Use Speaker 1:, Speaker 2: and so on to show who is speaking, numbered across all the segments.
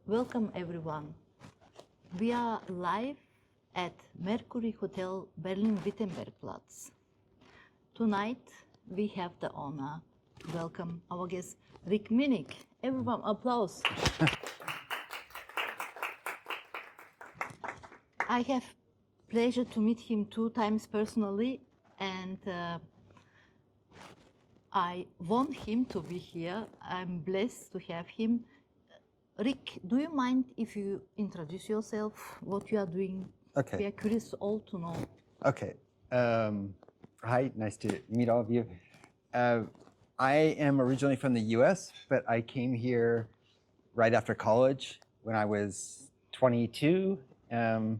Speaker 1: Welcome everyone. We are live at Mercure Hotel Berlin Wittenbergplatz. Tonight we have the honor to welcome our guest Rick Minnich. Everyone applause. I have pleasure to meet him 2 times personally, and I want him to be here. I'm blessed to have him. Rick, do you mind if you introduce yourself, what you are doing?
Speaker 2: Okay.
Speaker 1: We are curious all to know.
Speaker 2: Okay. Hi, nice to meet all of you. I am originally from the US, but I came here right after college when I was 22, a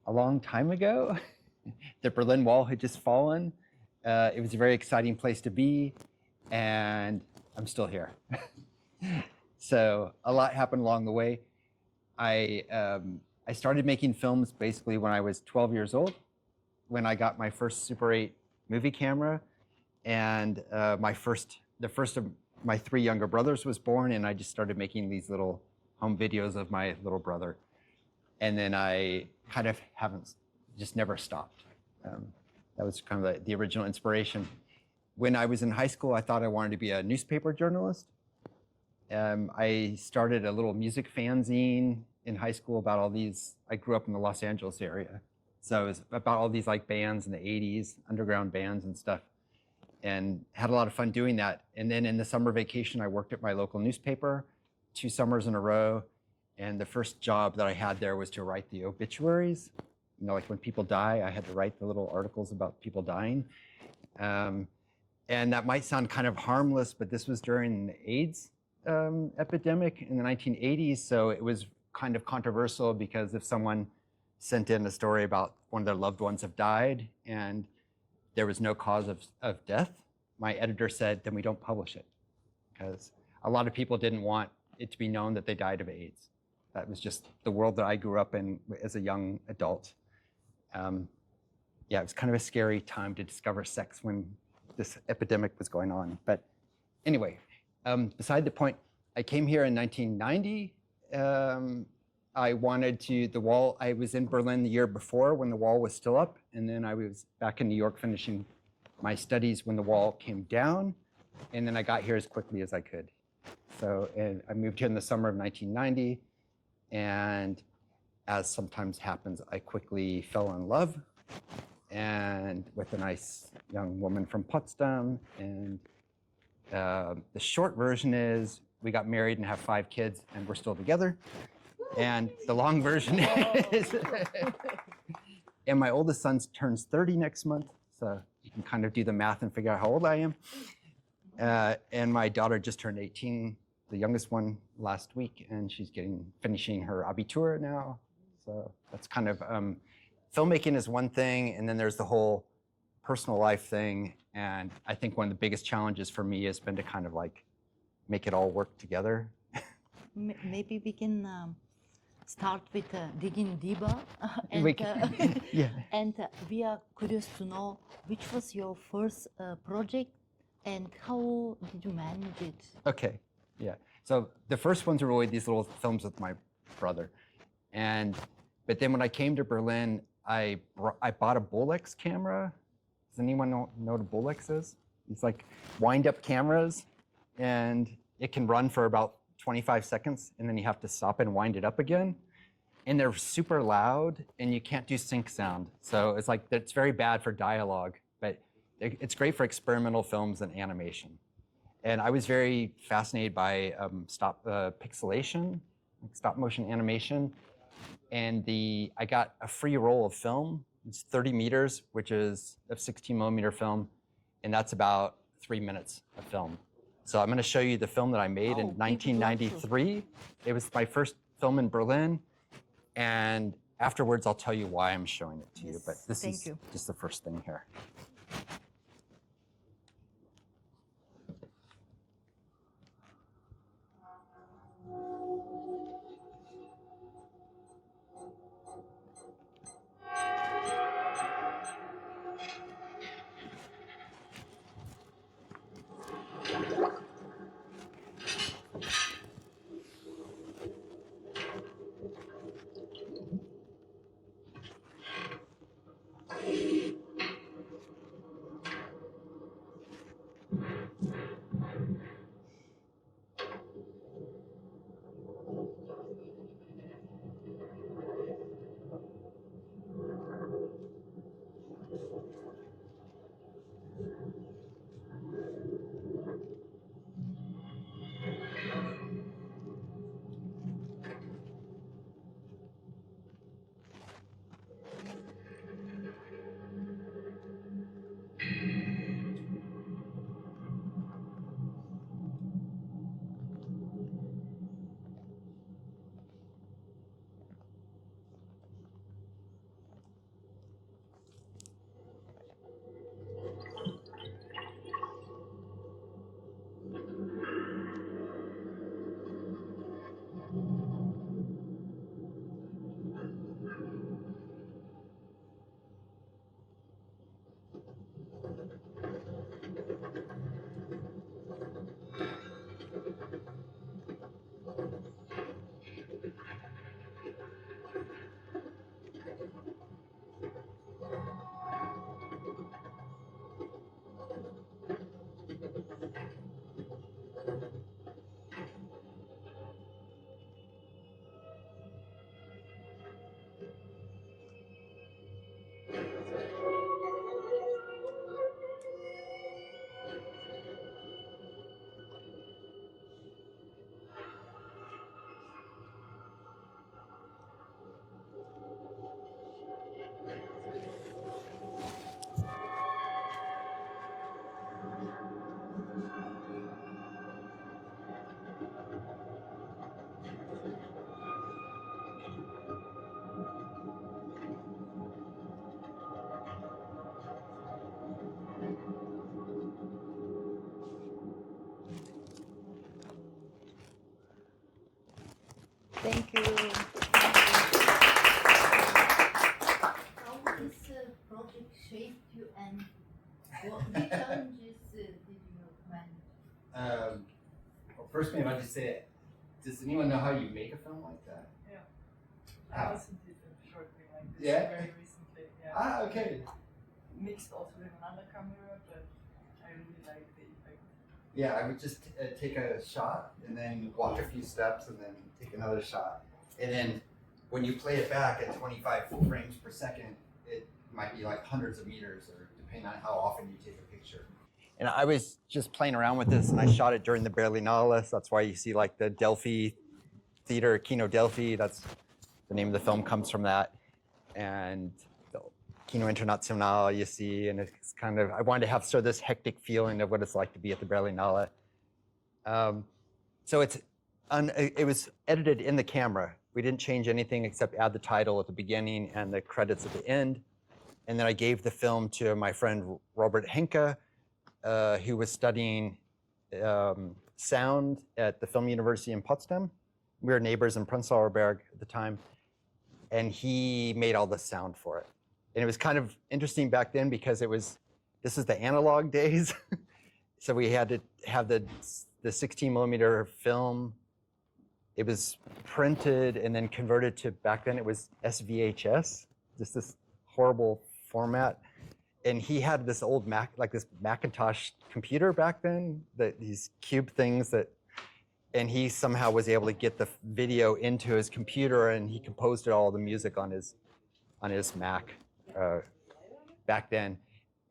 Speaker 2: long time ago. The Berlin Wall had just fallen. It was a very exciting place to be, and I'm still here. So a lot happened along the way. I started making films basically when I was 12 years old, when I got my first Super 8 movie camera, and the first of my 3 younger brothers was born, and I just started making these little home videos of my little brother. And then I kind of just never stopped. That was kind of the original inspiration. When I was in high school, I thought I wanted to be a newspaper journalist. I started a little music fanzine in high school about all these. I grew up in the Los Angeles area, so it was about all these like bands in the 80s, underground bands and stuff, and had a lot of fun doing that. And then in the summer vacation, I worked at my local newspaper 2 summers in a row. And the first job that I had there was to write the obituaries. You know, like when people die, I had to write the little articles about people dying. And that might sound kind of harmless, but this was during the AIDS epidemic in the 1980s. So it was kind of controversial because if someone sent in a story about one of their loved ones have died and there was no cause of death, my editor said, then we don't publish it. Because a lot of people didn't want it to be known that they died of AIDS. That was just the world that I grew up in as a young adult. Yeah, it was kind of a scary time to discover sex when this epidemic was going on. But anyway, beside the point, I came here in 1990. I was in Berlin the year before when the wall was still up, and then I was back in New York finishing my studies when the wall came down, and then I got here as quickly as I could. So I moved here in the summer of 1990, and as sometimes happens, I quickly fell in love and with a nice young woman from Potsdam. And the short version is we got married and have 5 kids, and we're still together. And the long version is, and my oldest son turns 30 next month, so you can kind of do the math and figure out how old I am. And my daughter just turned 18, the youngest one, last week, and she's finishing her Abitur now. So that's kind of, filmmaking is one thing, and then there's the whole personal life thing. And I think one of the biggest challenges for me has been to kind of like make it all work together.
Speaker 1: Maybe we can start with digging deeper.
Speaker 2: Yeah.
Speaker 1: And we are curious to know which was your first project and how did you manage it?
Speaker 2: Okay, yeah. So the first ones are really these little films with my brother. But then when I came to Berlin, I bought a Bolex camera. Does anyone know what a Bolex is? It's like wind-up cameras, and it can run for about 25 seconds, and then you have to stop and wind it up again. And they're super loud, and you can't do sync sound. So it's very bad for dialogue, but it's great for experimental films and animation. And I was very fascinated by pixelation, like stop motion animation. And I got a free roll of film. It's 30 meters, which is a 16 millimeter film. And that's about 3 minutes of film. So I'm going to show you the film that I made in 1993. It was my first film in Berlin. And afterwards, I'll tell you why I'm showing it to you. But this is just the first thing here.
Speaker 1: Thank you. How this project shaped you, and what challenges did you manage?
Speaker 2: Well, first, maybe I'll just say, does anyone know how you make a film like that?
Speaker 3: Yeah.
Speaker 2: How?
Speaker 3: I listened to a short thing like this very recently. Yeah.
Speaker 2: Ah, okay.
Speaker 3: Mixed also with another camera, but I really like the effect.
Speaker 2: Yeah, I would just take a shot and then walk a few steps and then take another shot. And then when you play it back at 25 frames per second, it might be like hundreds of meters, or depending on how often you take a picture. And I was just playing around with this, and I shot it during the Berlinale. So that's why you see like the Delphi Theater, Kino Delphi. That's the name of the film, comes from that. And the Kino Internationale you see, and it's kind of, I wanted to have sort of this hectic feeling of what it's like to be at the Berlinale. So it was edited in the camera. We didn't change anything except add the title at the beginning and the credits at the end. And then I gave the film to my friend Robert Henke, who was studying sound at the Film University in Potsdam. We were neighbors in Prenzlauer Berg at the time. And he made all the sound for it. And it was kind of interesting back then because this is the analog days. So we had to have the 16 millimeter film. It was printed and then converted to, back then it was SVHS, just this horrible format. And he had this old like this Macintosh computer back then, these cube things and he somehow was able to get the video into his computer, and he composed all the music on his Mac back then.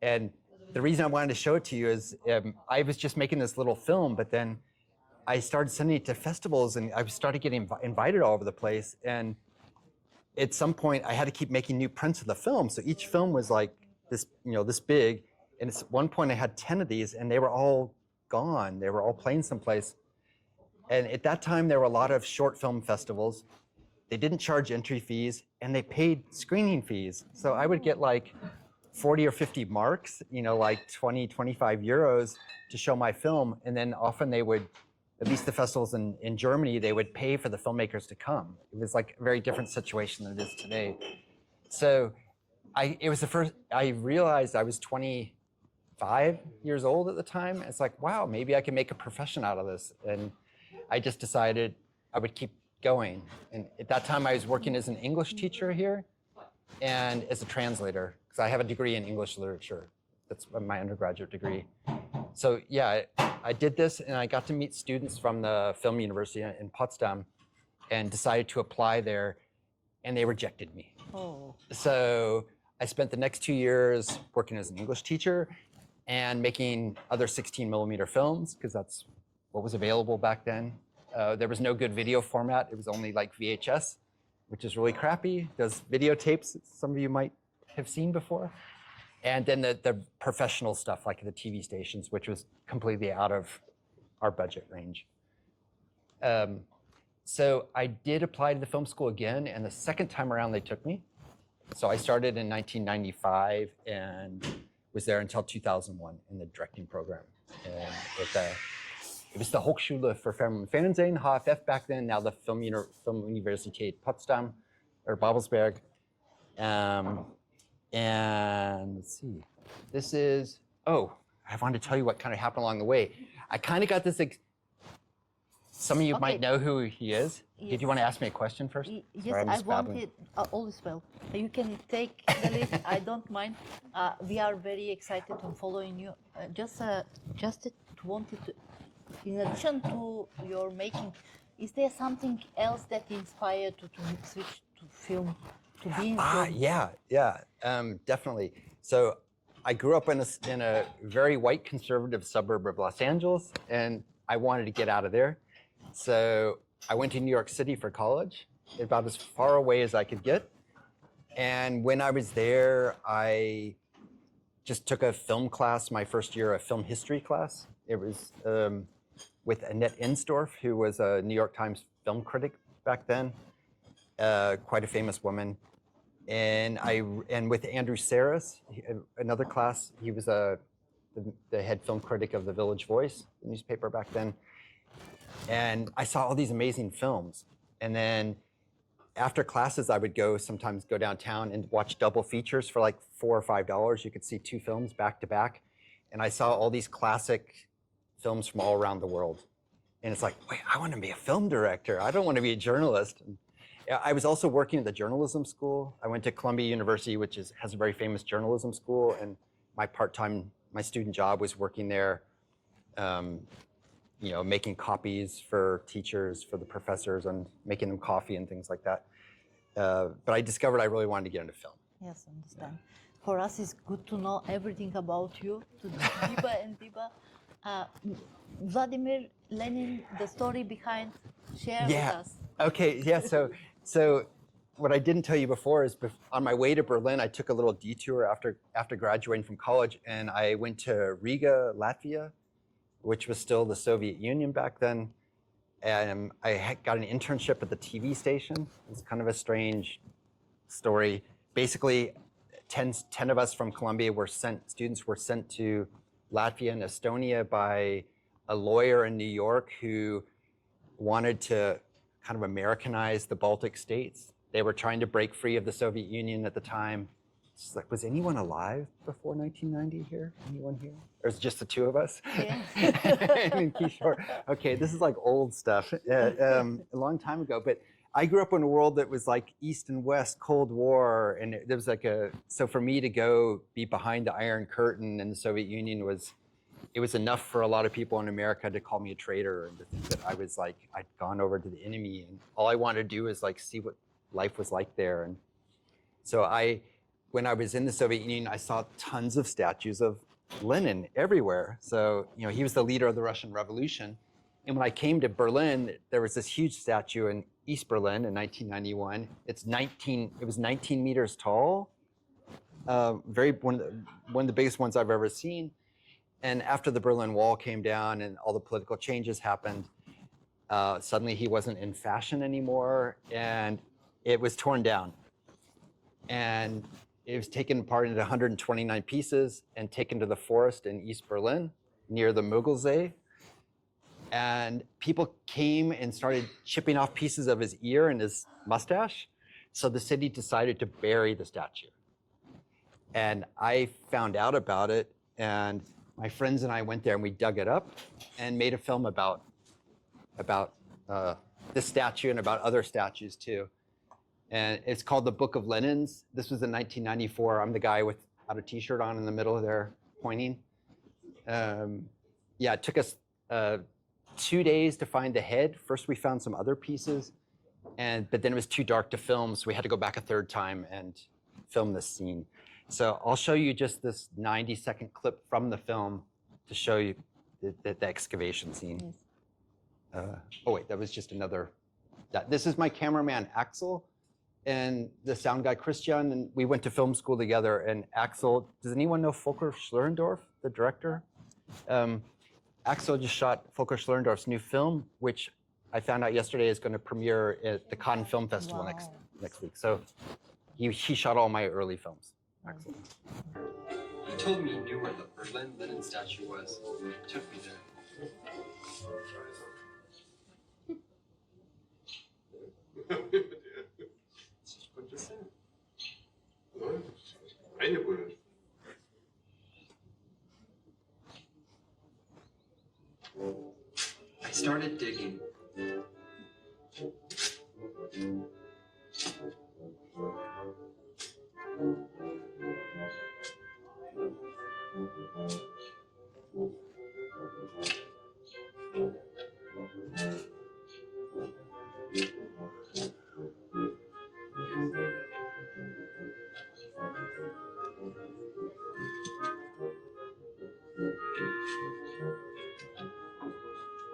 Speaker 2: And the reason I wanted to show it to you is I was just making this little film, but then I started sending it to festivals, and I started getting invited all over the place. And at some point, I had to keep making new prints of the film. So each film was like this, this big. And at one point, I had 10 of these, and they were all gone. They were all playing someplace. And at that time, there were a lot of short film festivals. They didn't charge entry fees, and they paid screening fees. So I would get like 40 or 50 marks, like 20, 25 euros to show my film. And then often they would, at least the festivals in Germany, they would pay for the filmmakers to come. It was like a very different situation than it is today. So I realized I was 25 years old at the time. It's like, wow, maybe I can make a profession out of this. And I just decided I would keep going. And at that time, I was working as an English teacher here and as a translator, because I have a degree in English literature. That's my undergraduate degree. So yeah, I did this, and I got to meet students from the Film University in Potsdam and decided to apply there, and they rejected me.
Speaker 1: Oh.
Speaker 2: So I spent the next 2 years working as an English teacher and making other 16 millimeter films, because that's what was available back then. There was no good video format. It was only like VHS, which is really crappy. Those videotapes that some of you might have seen before. And then the professional stuff, like the TV stations, which was completely out of our budget range. So I did apply to the film school again, and the second time around they took me. So I started in 1995 and was there until 2001 in the directing program. And it was the Hochschule für Film und Fernsehen, HFF back then, now the Filmuniversität Potsdam, or Babelsberg. And let's see, this is, I wanted to tell you what kind of happened along the way. I kind of got this, some of you might know who he is.
Speaker 1: Yes.
Speaker 2: Did you want to ask me a question first?
Speaker 1: Yes,
Speaker 2: Sorry,
Speaker 1: I wanted, all is well. You can take the list, I don't mind. We are very excited on following you. Just wanted to, in addition to your making, is there something else that inspired you to switch to film, to be in film?
Speaker 2: Yeah, definitely. So I grew up in a very white conservative suburb of Los Angeles, and I wanted to get out of there. So I went to New York City for college, about as far away as I could get. And when I was there, I just took a film class my first year, a film history class. It was with Annette Insdorf, who was a New York Times film critic back then, quite a famous woman. And with Andrew Saris, another class, he was the head film critic of the Village Voice, the newspaper back then. And I saw all these amazing films. And then after classes, I would sometimes go downtown and watch double features for like $4 or $5. You could see 2 films back to back. And I saw all these classic films from all around the world. And it's like, wait, I want to be a film director. I don't want to be a journalist. And I was also working at the journalism school. I went to Columbia University, which has a very famous journalism school. And my student job was working there, making copies for teachers, for the professors, and making them coffee and things like that. But I discovered I really wanted to get into film.
Speaker 1: Yes, understand. For us, it's good to know everything about you, to deeper and deeper. Vladimir Lenin, the story behind, share with us.
Speaker 2: Okay, yeah, so what I didn't tell you before is on my way to Berlin, I took a little detour after graduating from college, and I went to Riga, Latvia, which was still the Soviet Union back then. And I got an internship at the TV station. It's kind of a strange story. Basically, 10 of us from Columbia students were sent to Latvia and Estonia by a lawyer in New York who wanted to kind of Americanize the Baltic states. They were trying to break free of the Soviet Union at the time. It's like, was anyone alive before 1990 here? Anyone here? Or is it just the 2 of us?
Speaker 1: Yeah.
Speaker 2: And Kishore. Okay, this is like old stuff, a long time ago. But I grew up in a world that was like East and West, Cold War, and there was like so for me to go be behind the Iron Curtain in the Soviet Union it was enough for a lot of people in America to call me a traitor and to think that I was like, I'd gone over to the enemy, and all I wanted to do is like see what life was like there. And so when I was in the Soviet Union, I saw tons of statues of Lenin everywhere. So, he was the leader of the Russian Revolution. And when I came to Berlin, there was this huge statue in East Berlin in 1991. It was 19 meters tall. One of the biggest ones I've ever seen. And after the Berlin Wall came down and all the political changes happened, suddenly he wasn't in fashion anymore, and it was torn down. And it was taken apart into 129 pieces and taken to the forest in East Berlin near the Muggelsee. And people came and started chipping off pieces of his ear and his mustache. So the city decided to bury the statue. And I found out about it, and my friends and I went there and we dug it up and made a film about this statue and about other statues too. And it's called The Book of Lenins. This was in 1994. I'm the guy without a t-shirt on in the middle there pointing. It took us 2 days to find the head. First we found some other pieces, but then it was too dark to film, so we had to go back a 3rd time and film this scene. So I'll show you just this 90-second clip from the film to show you the excavation scene. Yes. That was just another. This is my cameraman, Axel, and the sound guy, Christian, and we went to film school together. And Axel, does anyone know Volker Schlierendorf, the director? Axel just shot Volker Schlierendorf's new film, which I found out yesterday is going to premiere at the Cannes Film Festival next week. So he shot all my early films. Axel.
Speaker 4: He told me he knew where the Berlin Lenin statue was. He took me there. I started digging.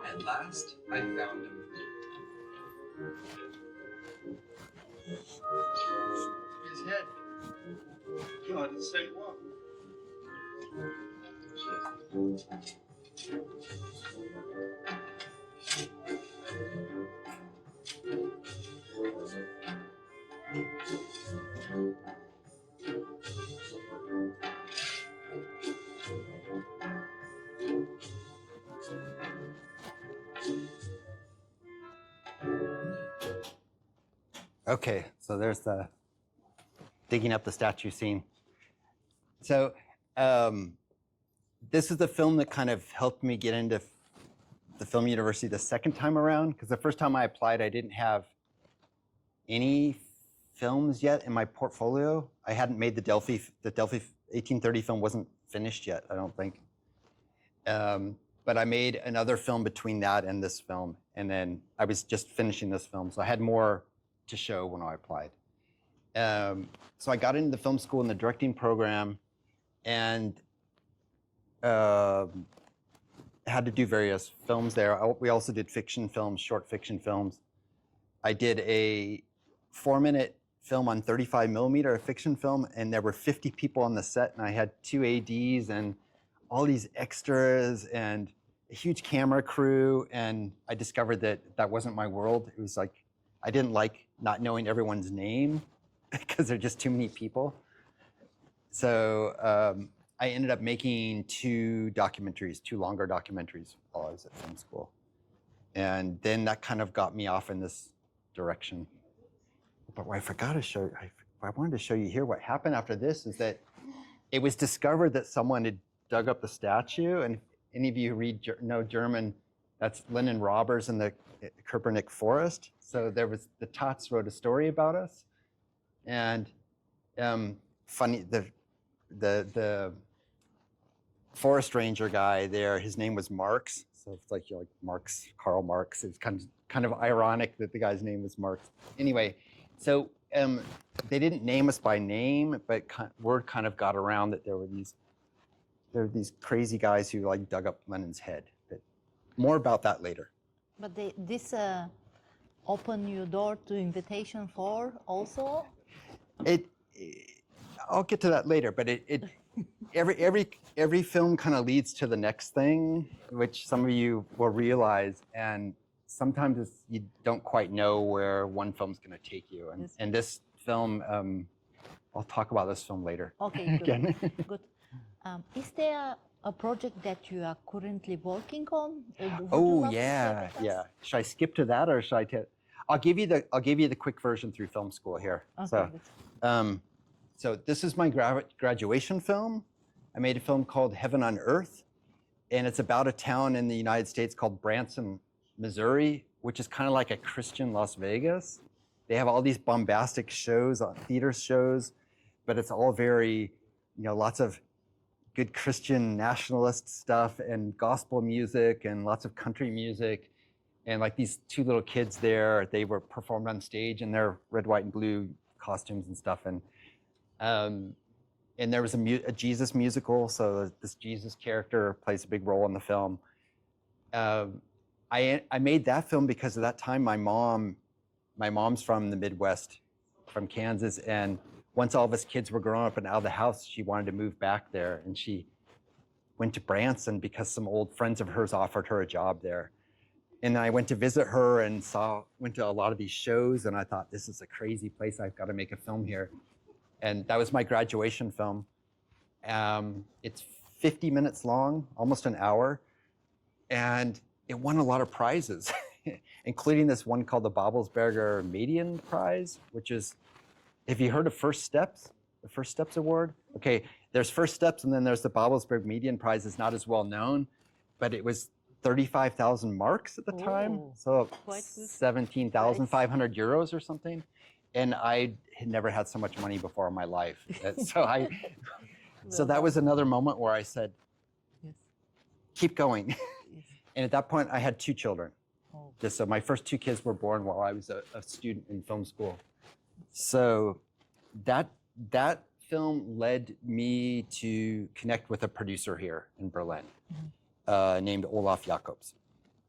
Speaker 4: At last, I found him.
Speaker 5: His head. God, it's so what?
Speaker 2: Okay, so there's the digging up the statue scene. So this is the film that kind of helped me get into the film university the second time around, because the first time I applied, I didn't have any films yet in my portfolio. I hadn't made the Delphi 1830 film wasn't finished yet, I don't think. But I made another film between that and this film, and then I was just finishing this film, so I had more to show when I applied. So I got into the film school in the directing program, and had to do various films there. We also did fiction films, short fiction films. I did a 4-minute film on 35 millimeter, a fiction film, and there were 50 people on the set, and I had 2 ADs and all these extras and a huge camera crew, and I discovered that that wasn't my world. It was like, I didn't like not knowing everyone's name because there are just too many people. So I ended up making 2 longer documentaries while I was at film school. And then that kind of got me off in this direction. But what I forgot to show, I wanted to show you here, what happened after this is that it was discovered that someone had dug up the statue, and if any of you know German, that's Lenin robbers in the Köpenick forest. So there was, the Taz wrote a story about us, and funny, the forest ranger guy there, his name was Marx. So it's like, you're like Marx, Karl Marx. It's kind of ironic that the guy's name was Marx. Anyway, so they didn't name us by name, but word kind of got around that there were these crazy guys who like dug up Lenin's head. But more about that later.
Speaker 1: But this opened your door to invitation for also?
Speaker 2: I'll get to that later, but every film kind of leads to the next thing, which some of you will realize, and sometimes you don't quite know where one film's going to take you. And this film, I'll talk about this film later.
Speaker 1: Okay, good. Good. Is there a project that you are currently working on?
Speaker 2: Oh yeah, yeah. Should I skip to that, or should I tell? I'll give you the quick version through film school here.
Speaker 1: Okay,
Speaker 2: So this is my graduation film. I made a film called Heaven on Earth, and it's about a town in the United States called Branson, Missouri, which is kind of like a Christian Las Vegas. They have all these bombastic shows, theater shows, but it's all very, lots of good Christian nationalist stuff and gospel music and lots of country music. And like these 2 little kids there, they were performed on stage in their red, white, and blue costumes and stuff. And there was a Jesus musical, so this Jesus character plays a big role in the film. I made that film because at that time my mom's from the Midwest, from Kansas, and once all of us kids were growing up and out of the house, she wanted to move back there, and she went to Branson because some old friends of hers offered her a job there. And I went to visit her and went to a lot of these shows, and I thought, this is a crazy place, I've got to make a film here. And that was my graduation film. It's 50 minutes long, almost an hour, and it won a lot of prizes, including this one called the Babelsberger Median Prize, which is, have you heard of First Steps? The First Steps Award? Okay, there's First Steps, and then there's the Babelsberg Median Prize. It's not as well known, but it was 35,000 marks at the time, so 17,500 euros or something. And I had never had so much money before in my life. So that was another moment where I said,
Speaker 1: yes,
Speaker 2: keep going.
Speaker 1: yes.
Speaker 2: And at that point, I had 2 children. So my first 2 kids were born while I was a student in film school. So that film led me to connect with a producer here in Berlin, named Olaf Jacobs.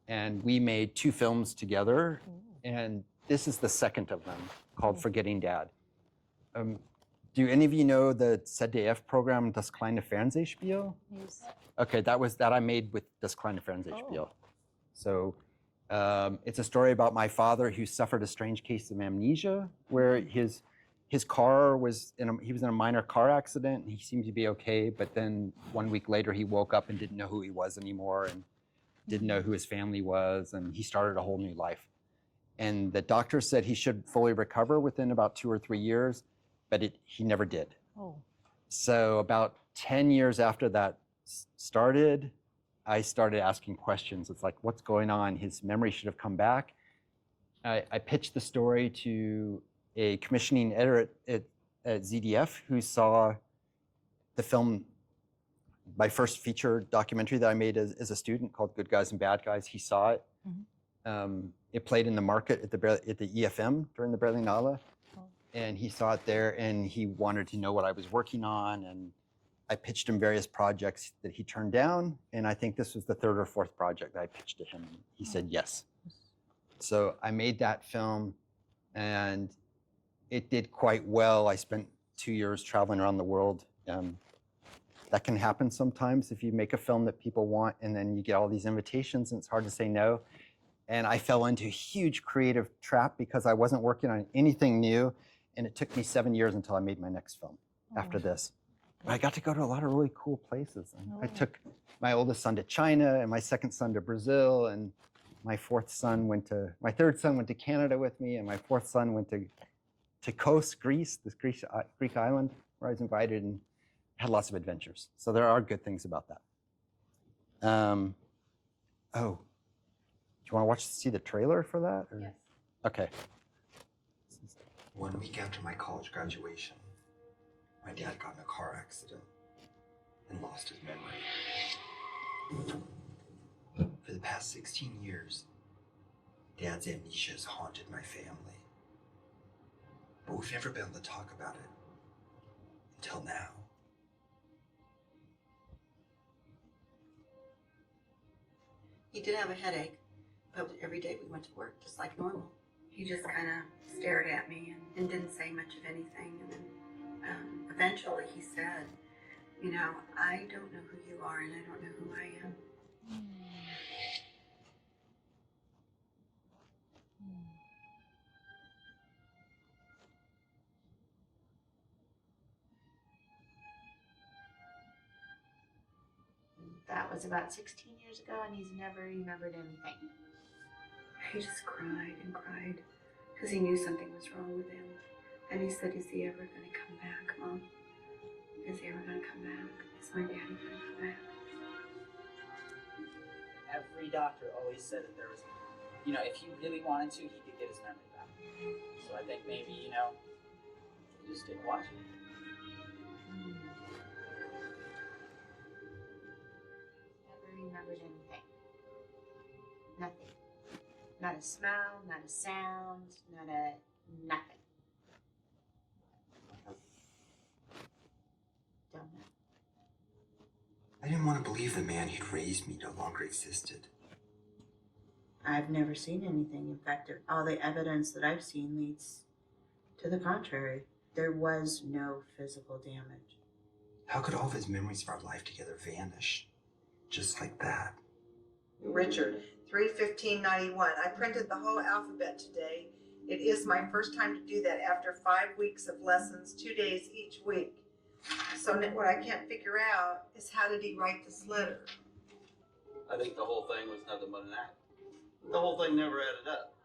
Speaker 2: And we made 2 films together, and this is the second of them, called Forgetting Dad. Do any of you know the ZDF program, Das kleine Fernsehspiel?
Speaker 1: Yes.
Speaker 2: Okay, that I made with Das kleine Fernsehspiel. So it's a story about my father who suffered a strange case of amnesia, where his car he was in a minor car accident, and he seemed to be okay, but then 1 week later he woke up and didn't know who he was anymore, and didn't know who his family was, and he started a whole new life. And the doctor said he should fully recover within about 2 or 3 years, but he never did.
Speaker 1: Oh.
Speaker 2: So about 10 years after that started, I started asking questions. It's like, what's going on? His memory should have come back. I pitched the story to a commissioning editor at ZDF who saw the film, my first feature documentary that I made as a student called Good Guys and Bad Guys. He saw it. It played in the market at the EFM during the Berlinale. And he saw it there and he wanted to know what I was working on. And I pitched him various projects that he turned down. And I think this was the 3rd or 4th project that I pitched to him. He said yes. So I made that film and it did quite well. I spent 2 years traveling around the world. That can happen sometimes if you make a film that people want and then you get all these invitations and it's hard to say no. And I fell into a huge creative trap because I wasn't working on anything new. And it took me 7 years until I made my next film after this. But I got to go to a lot of really cool places. And I took my oldest son to China and my second son to Brazil. And my third son went to Canada with me. And my 4th son went to Kos, Greece, this Greek island where I was invited and had lots of adventures. So there are good things about that. Do you want to see the trailer for that? Or?
Speaker 3: Yes.
Speaker 2: Okay.
Speaker 6: 1 week after my college graduation, my dad got in a car accident and lost his memory. For the past 16 years, Dad's amnesia has haunted my family. But we've never been able to talk about it until now.
Speaker 7: He did have a headache, but every day we went to work just like normal. He just kind of stared at me and didn't say much of anything. And then eventually he said, you know, I don't know who you are and I don't know who I am.
Speaker 8: That was about 16 years ago, and he's never remembered anything.
Speaker 7: He just cried and cried because he knew something was wrong with him. And he said, is he ever going to come back, Mom? Is he ever going to come back? Is my daddy going to come back?
Speaker 9: Every doctor always said that there was, you know, if he really wanted to, he could get his memory back. So I think maybe, you know, he just didn't watch it.
Speaker 8: Never remembered anything. Nothing. Not a smell, not a sound, nothing. Don't know.
Speaker 6: I didn't want to believe the man who'd raised me no longer existed.
Speaker 7: I've never seen anything. In fact, all the evidence that I've seen leads to the contrary. There was no physical damage.
Speaker 6: How could all of his memories of our life together vanish? Just like that.
Speaker 10: Richard, 31591. I printed the whole alphabet today. It is my first time to do that after 5 weeks of lessons, 2 days each week. So what I can't figure out is how did he write this letter?
Speaker 11: I think the whole thing was nothing but an act. The whole thing never added up.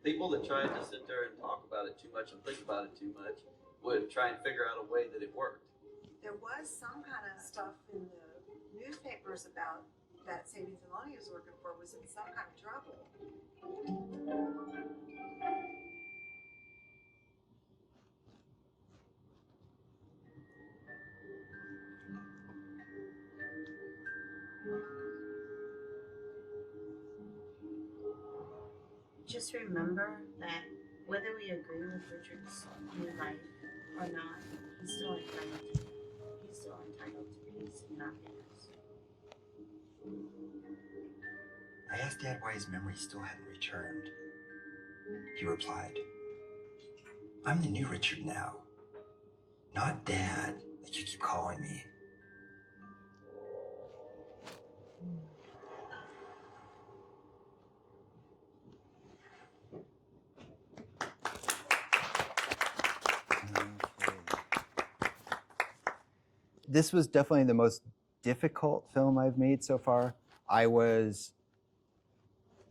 Speaker 11: People that tried to sit there and talk about it too much and think about it too much would try and figure out a way that it worked.
Speaker 10: There was some kind of stuff in the newspapers about that savings and loan he was working for was in some kind of trouble.
Speaker 7: Just remember that whether we agree with Richard's new life or not, he's still entitled to peace and happiness.
Speaker 6: I asked Dad why his memory still hadn't returned. He replied, I'm the new Richard now. Not Dad, like you keep calling me.
Speaker 2: This was definitely the most difficult film I've made so far. I was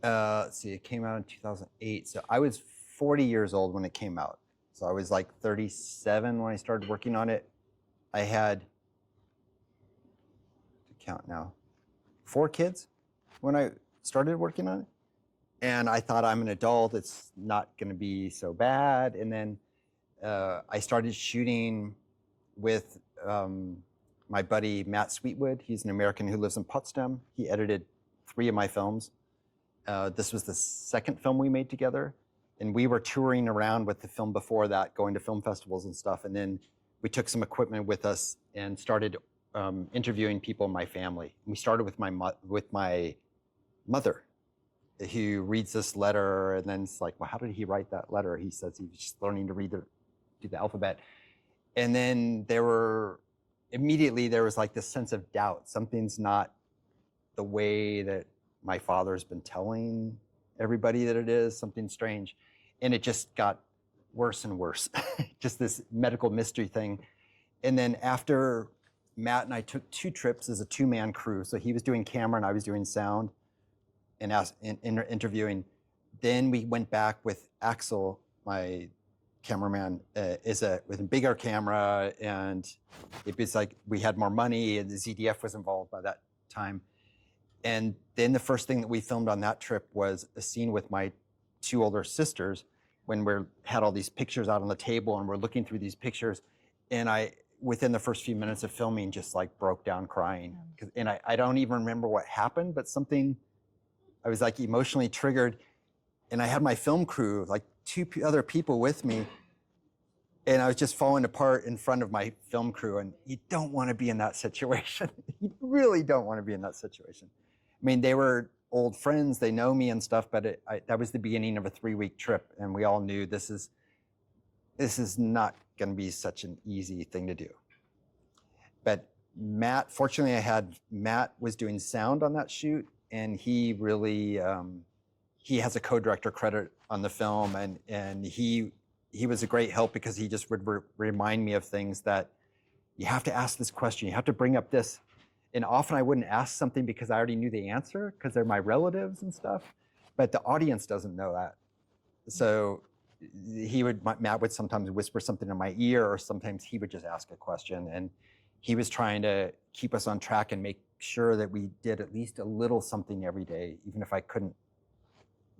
Speaker 2: Let's see, it came out in 2008. So I was 40 years old when it came out. So I was like 37 when I started working on it. I had, to count now, 4 kids when I started working on it. And I thought, I'm an adult, it's not gonna be so bad. And then I started shooting with my buddy Matt Sweetwood. He's an American who lives in Potsdam. He edited 3 of my films. This was the second film we made together. And we were touring around with the film before that, going to film festivals and stuff. And then we took some equipment with us and started interviewing people in my family. And we started with my mother, who reads this letter, and then it's like, well, how did he write that letter? He says he was just learning to do the alphabet. And then immediately there was like this sense of doubt. Something's not the way that my father's been telling everybody that it is, something strange. And it just got worse and worse, just this medical mystery thing. And then after Matt and I took 2 trips as a 2-man crew, so he was doing camera and I was doing sound and interviewing. Then we went back with Axel, my cameraman, with a bigger camera, and it was like we had more money, and the ZDF was involved by that time. And then the first thing that we filmed on that trip was a scene with my 2 older sisters when we had all these pictures out on the table and we're looking through these pictures. And I, within the first few minutes of filming, just like broke down crying. And I don't even remember what happened, but something, I was like emotionally triggered. And I had my film crew, like 2 other people with me. And I was just falling apart in front of my film crew. And you don't want to be in that situation. You really don't want to be in that situation. I mean, they were old friends, they know me and stuff, but that was the beginning of a 3-week trip. And we all knew this is not going to be such an easy thing to do. But Matt, fortunately Matt was doing sound on that shoot, and he really, he has a co-director credit on the film, and he was a great help because he just would remind me of things that you have to ask this question, you have to bring up this. And often I wouldn't ask something because I already knew the answer because they're my relatives and stuff, but the audience doesn't know that. So Matt would sometimes whisper something in my ear, or sometimes he would just ask a question, and he was trying to keep us on track and make sure that we did at least a little something every day, even if I couldn't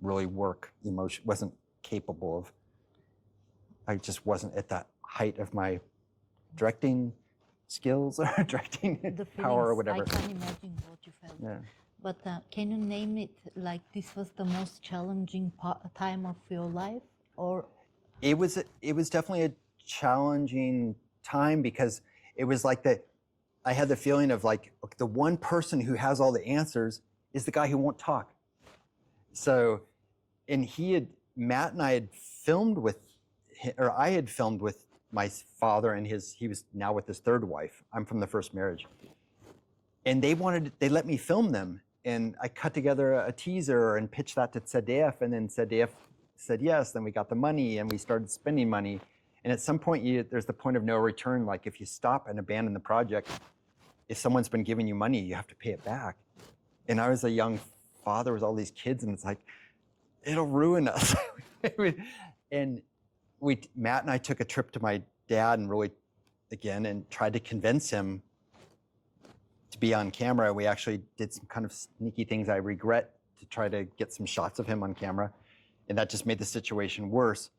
Speaker 2: really work, wasn't capable of, I just wasn't at that height of my directing skills or directing power or whatever.
Speaker 1: I can imagine what you felt.
Speaker 2: Yeah.
Speaker 1: But can you name it like this was the most challenging time of your life, or?
Speaker 2: It was definitely a challenging time because it was like that. I had the feeling of like the one person who has all the answers is the guy who won't talk. So, and Matt and I had filmed with, or I had filmed with my father and he was now with his 3rd wife. I'm from the first marriage. And they let me film them. And I cut together a teaser and pitched that to ZDF, and then ZDF said yes, then we got the money and we started spending money. And at some point, there's the point of no return. Like if you stop and abandon the project, if someone's been giving you money, you have to pay it back. And I was a young father with all these kids, and it's like, it'll ruin us. And Matt and I took a trip to my dad and really, again, and tried to convince him to be on camera. We actually did some kind of sneaky things I regret to try to get some shots of him on camera. And that just made the situation worse.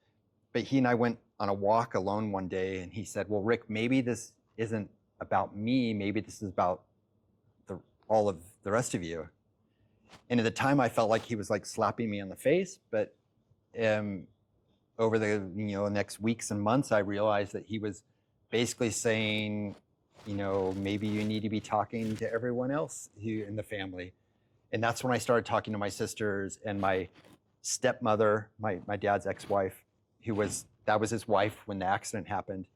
Speaker 2: But he and I went on a walk alone one day, and he said, well, Rick, maybe this isn't about me. Maybe this is about all of the rest of you. And at the time, I felt like he was like slapping me on the face. But over the next weeks and months, I realized that he was basically saying, maybe you need to be talking to everyone else in the family. And that's when I started talking to my sisters and my stepmother, my dad's ex-wife, that was his wife when the accident happened.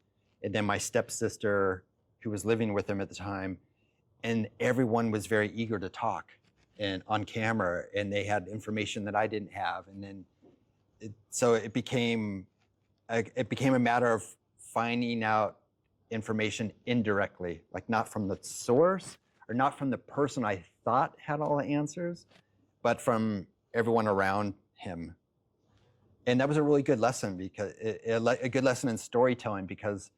Speaker 2: And then my stepsister, who was living with him at the time. And everyone was very eager to talk and on camera, and they had information that I didn't have. And then so it became a matter of finding out information indirectly, like not from the source or not from the person I thought had all the answers, but from everyone around him. And that was a really good lesson, because a good lesson in storytelling, because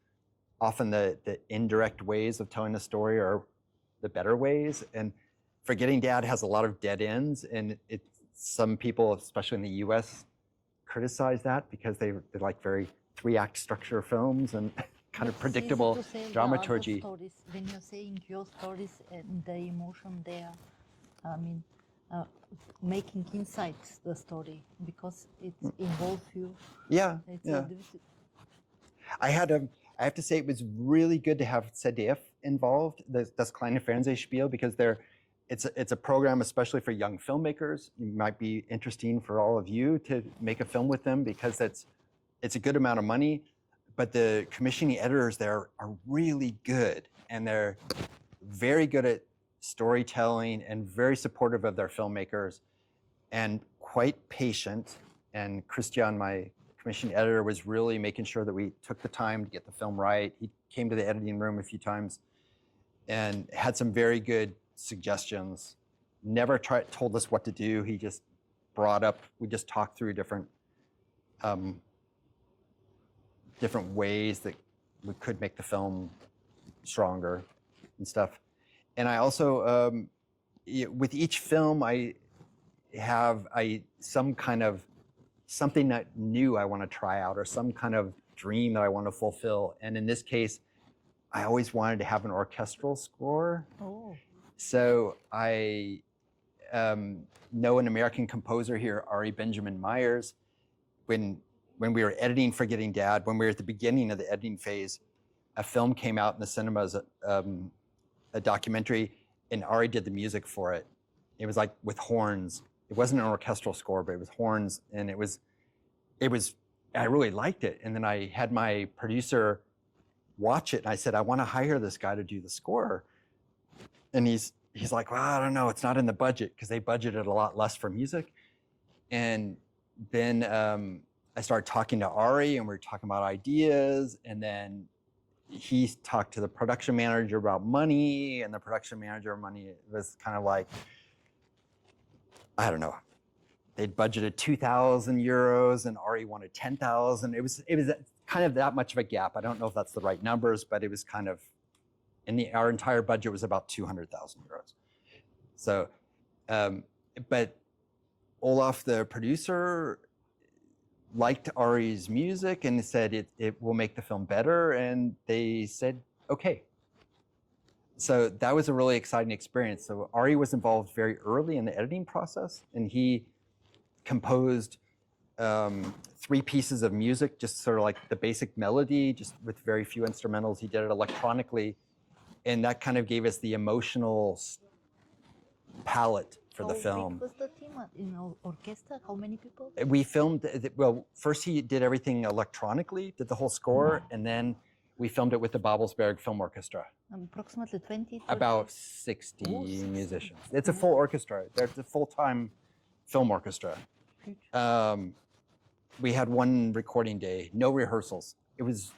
Speaker 2: often the indirect ways of telling a story are the better ways. And Forgetting Dad has a lot of dead ends, and some people, especially in the US, criticize that because they like very 3-act structure films and kind of predictable dramaturgy.
Speaker 1: Stories. When you're saying your stories and the emotion there, I mean, making inside the story, because it involves you.
Speaker 2: Yeah, yeah. I have to say, it was really good to have ZDF involved, das kleine Fernsehspiel, because it's a program especially for young filmmakers. It might be interesting for all of you to make a film with them, because it's a good amount of money, but the commissioning editors there are really good, and they're very good at storytelling and very supportive of their filmmakers and quite patient. And Christian, my commissioning editor, was really making sure that we took the time to get the film right. He came to the editing room a few times and had some very good suggestions. Never told us what to do. He just we just talked through different ways that we could make the film stronger and stuff. And I also, with each film, I have something that new I want to try out, or some kind of dream that I want to fulfill. And in this case, I always wanted to have an orchestral score.
Speaker 1: Oh.
Speaker 2: So I know an American composer here, Ari Benjamin Myers. When we were editing Forgetting Dad, when we were at the beginning of the editing phase, a film came out in the cinemas, a documentary, and Ari did the music for it. It was like with horns. It wasn't an orchestral score, but it was horns, and I really liked it. And then I had my producer watch it, and I said, I want to hire this guy to do the score. And he's like, well, I don't know, it's not in the budget, because they budgeted a lot less for music. And then I started talking to Ari, and we were talking about ideas, and then he talked to the production manager about money, and the production manager was kind of like, I don't know, they'd budgeted 2,000 euros and Ari wanted 10,000. It was kind of that much of a gap. I don't know if that's the right numbers, but it was kind of, our entire budget was about 200,000 euros. So, but Olaf, the producer, liked Ari's music and said it will make the film better, and they said, okay. So that was a really exciting experience. So Ari was involved very early in the editing process, and he composed 3 pieces of music, just sort of like the basic melody, just with very few instrumentals. He did it electronically, and that kind of gave us the emotional palette for the film.
Speaker 1: How big was the team in orchestra? How many people?
Speaker 2: We filmed, well, first he did everything electronically, did the whole score, and then we filmed it with the Babelsberg Film Orchestra.
Speaker 1: Approximately 20?
Speaker 2: About 60 musicians. It's a full orchestra. It's a full-time film orchestra. We had one recording day, no rehearsals. It was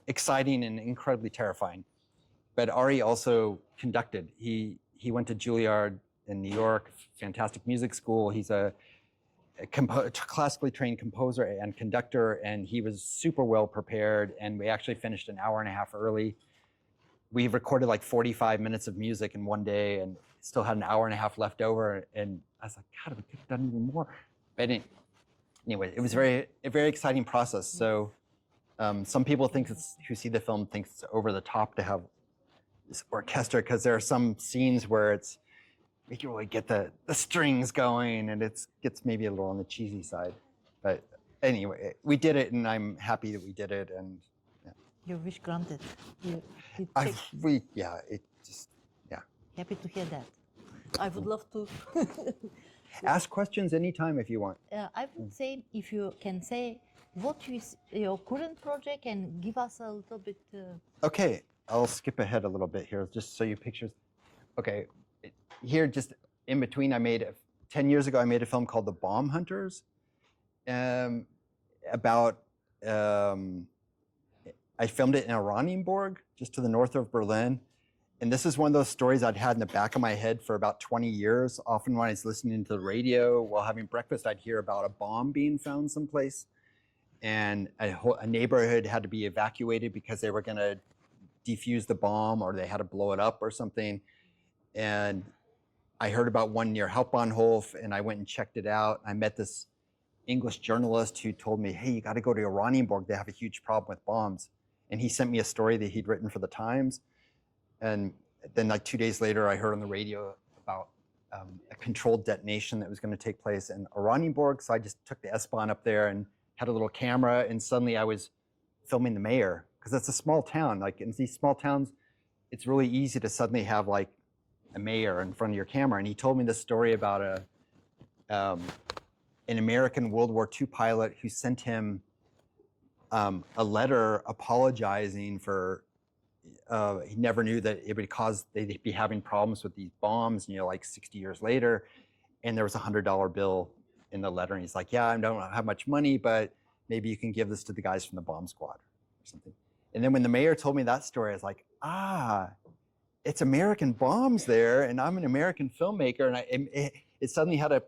Speaker 2: exciting and incredibly terrifying. But Ari also conducted. He went to Juilliard in New York, fantastic music school. He's a classically trained composer and conductor, and he was super well prepared, and we actually finished an hour and a half early. We recorded like 45 minutes of music in one day and still had an hour and a half left over, and I was like, God, we could have done even more. But anyway, it was a very exciting process. So some people who see the film think it's over the top to have this orchestra, because there are some scenes where we can really get the strings going, and it gets maybe a little on the cheesy side. But anyway, we did it, and I'm happy that we did it. And yeah.
Speaker 1: Your wish granted. Happy to hear that. I would love to.
Speaker 2: Ask questions anytime if you want.
Speaker 1: I would say, if you can say, what is your current project, and give us a little bit.
Speaker 2: Okay, I'll skip ahead a little bit here, just so you pictures. Okay. Here, just in between, 10 years ago, I made a film called The Bomb Hunters, about, I filmed it in Oranienburg, just to the north of Berlin, And this is one of those stories I'd had in the back of my head for about 20 years. Often when I was listening to the radio while having breakfast, I'd hear about a bomb being found someplace. And a neighborhood had to be evacuated because they were going to defuse the bomb or they had to blow it up or something. And I heard about one near Hauptbahnhof and I went and checked it out. I met this English journalist who told me, hey, you got to go to Oranienburg. They have a huge problem with bombs. And he sent me a story that he'd written for the Times. And then like 2 days later, I heard on the radio about a controlled detonation that was going to take place in Oranienburg. So I just took the S-Bahn up there and had a little camera. And suddenly I was filming the mayor because it's a small town. Like in these small towns, it's really easy to suddenly have like a mayor in front of your camera. And he told me this story about an American World War II pilot who sent him a letter apologizing for he never knew that it would cause they'd be having problems with these bombs, like 60 years later. And there was a $100 bill in the letter. And he's like, yeah, I don't have much money, but maybe you can give this to the guys from the bomb squad or something. And then when the mayor told me that story, I was like, it's American bombs there. And I'm an American filmmaker. And it suddenly had a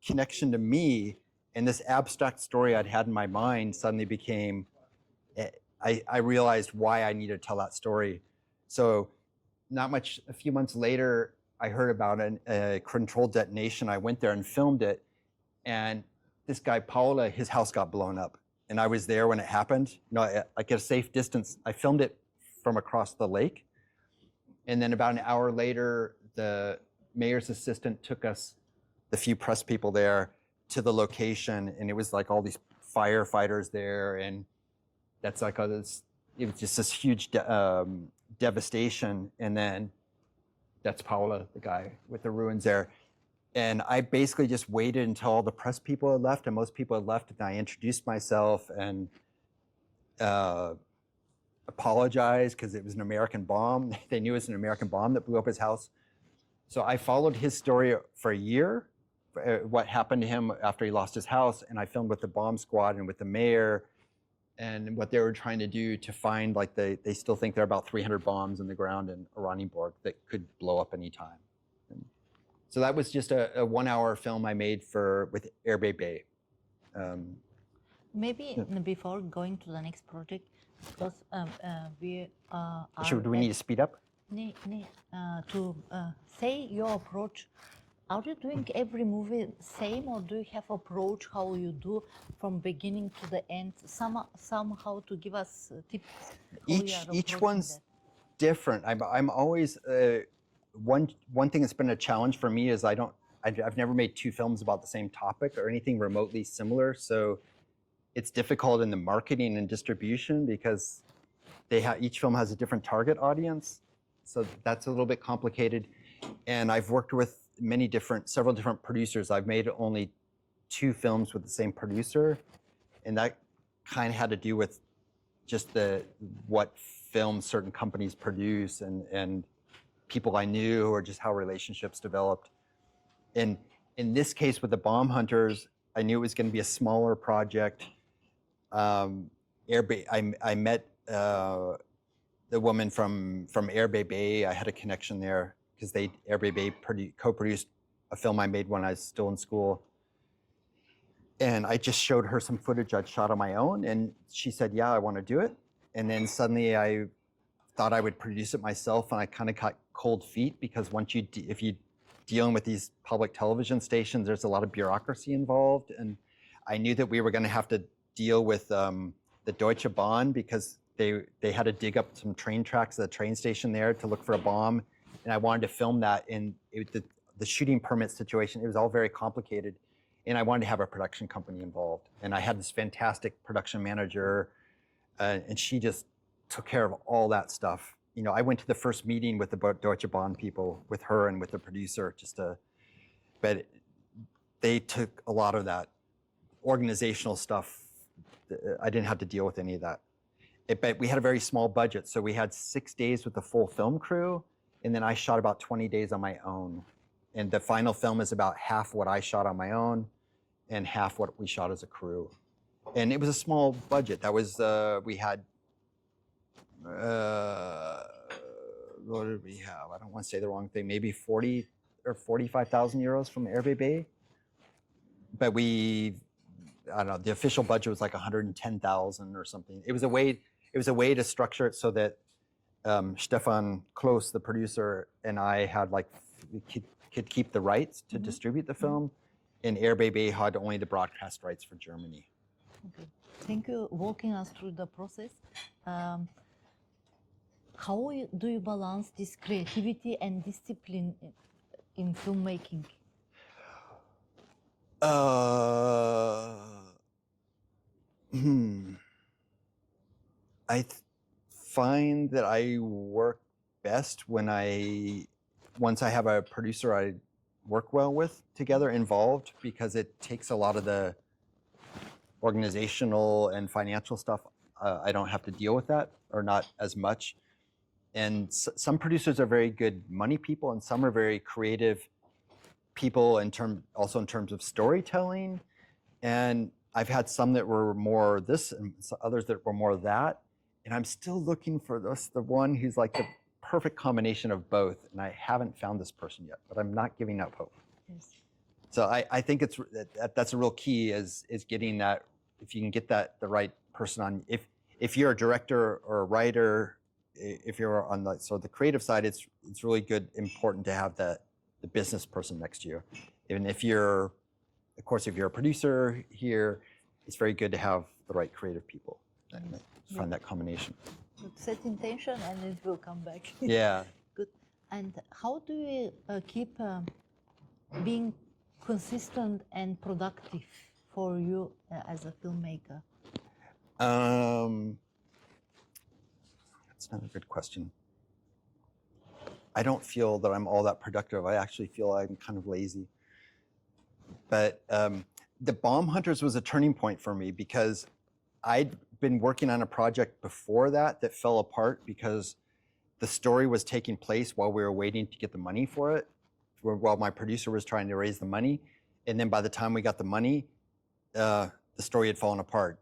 Speaker 2: connection to me. And this abstract story I'd had in my mind suddenly became, I realized why I needed to tell that story. So a few months later, I heard about a controlled detonation. I went there and filmed it. And this guy, Paula, his house got blown up. And I was there when it happened. Like at a safe distance, I filmed it from across the lake. And then about an hour later, the mayor's assistant took us, the few press people there, to the location. And it was like all these firefighters there. And that's like, it was just this huge devastation. And then that's Paula, the guy with the ruins there. And I basically just waited until all the press people had left and most people had left. And I introduced myself and apologized because it was an American bomb. They knew it was an American bomb that blew up his house. So I followed his story for a year, what happened to him after he lost his house. And I filmed with the bomb squad and with the mayor and what they were trying to do to find, like they still think there are about 300 bombs in the ground in Oranienburg that could blow up anytime. And so that was just a 1 hour film I made with RBB.
Speaker 1: Maybe before going to the next project, because we are...
Speaker 2: Do we need to speed up?
Speaker 1: To say your approach, are you doing every movie same, or do you have approach how you do from beginning to the end? Somehow to give us tips.
Speaker 2: Each one's different. I'm always one thing that's been a challenge for me is I've never made two films about the same topic or anything remotely similar. So it's difficult in the marketing and distribution because each film has a different target audience. So that's a little bit complicated. And I've worked with several different producers. I've made only 2 films with the same producer. And that kind of had to do with just what films certain companies produce and people I knew or just how relationships developed. And in this case with the Bomb Hunters, I knew it was going to be a smaller project. I met the woman from RBB. I had a connection there because RBB co-produced a film I made when I was still in school. And I just showed her some footage I'd shot on my own, and she said, yeah, I want to do it. And then suddenly I thought I would produce it myself, and I kind of got cold feet because if you're dealing with these public television stations, there's a lot of bureaucracy involved. And I knew that we were going to have to deal with the Deutsche Bahn because they had to dig up some train tracks at the train station there to look for a bomb. And I wanted to film that. And the shooting permit situation, it was all very complicated. And I wanted to have a production company involved. And I had this fantastic production manager, and she just took care of all that stuff. I went to the first meeting with the Deutsche Bahn people, with her and with the producer, but they took a lot of that organizational stuff. I didn't have to deal with any of that. But we had a very small budget, so we had 6 days with the full film crew, and then I shot about 20 days on my own. And the final film is about half what I shot on my own and half what we shot as a crew. And it was a small budget. That was, we had what did we have? I don't want to say the wrong thing. Maybe 40 or 45,000 euros from RBB. But I don't know, the official budget was like 110,000 or something. It was a way to structure it so that Stefan Kloos, the producer, and I had could keep the rights to distribute the film, and RBB had only the broadcast rights for Germany.
Speaker 1: Okay, thank you walking us through the process. How do you balance this creativity and discipline in filmmaking?
Speaker 2: I find that I work best once I have a producer I work well with together involved, because it takes a lot of the organizational and financial stuff. I don't have to deal with that, or not as much. And some producers are very good money people, and some are very creative people also in terms of storytelling. And I've had some that were more this and others that were more that. And I'm still looking for the one who's like the perfect combination of both. And I haven't found this person yet, but I'm not giving up hope.
Speaker 1: Yes.
Speaker 2: So I think that's a real key is getting that, if you can get the right person on. If you're a director or a writer, if you're on the creative side, it's really important to have the business person next to you. Even if you're a producer here, it's very good to have the right creative people. Find that combination.
Speaker 1: Set intention and it will come back.
Speaker 2: Yeah.
Speaker 1: Good. And how do you keep being consistent and productive for you as a filmmaker?
Speaker 2: That's not a good question. I don't feel that I'm all that productive. I actually feel I'm kind of lazy. But the Bomb Hunters was a turning point for me, because I'd been working on a project before that fell apart because the story was taking place while we were waiting to get the money for it, while my producer was trying to raise the money. And then by the time we got the money, the story had fallen apart.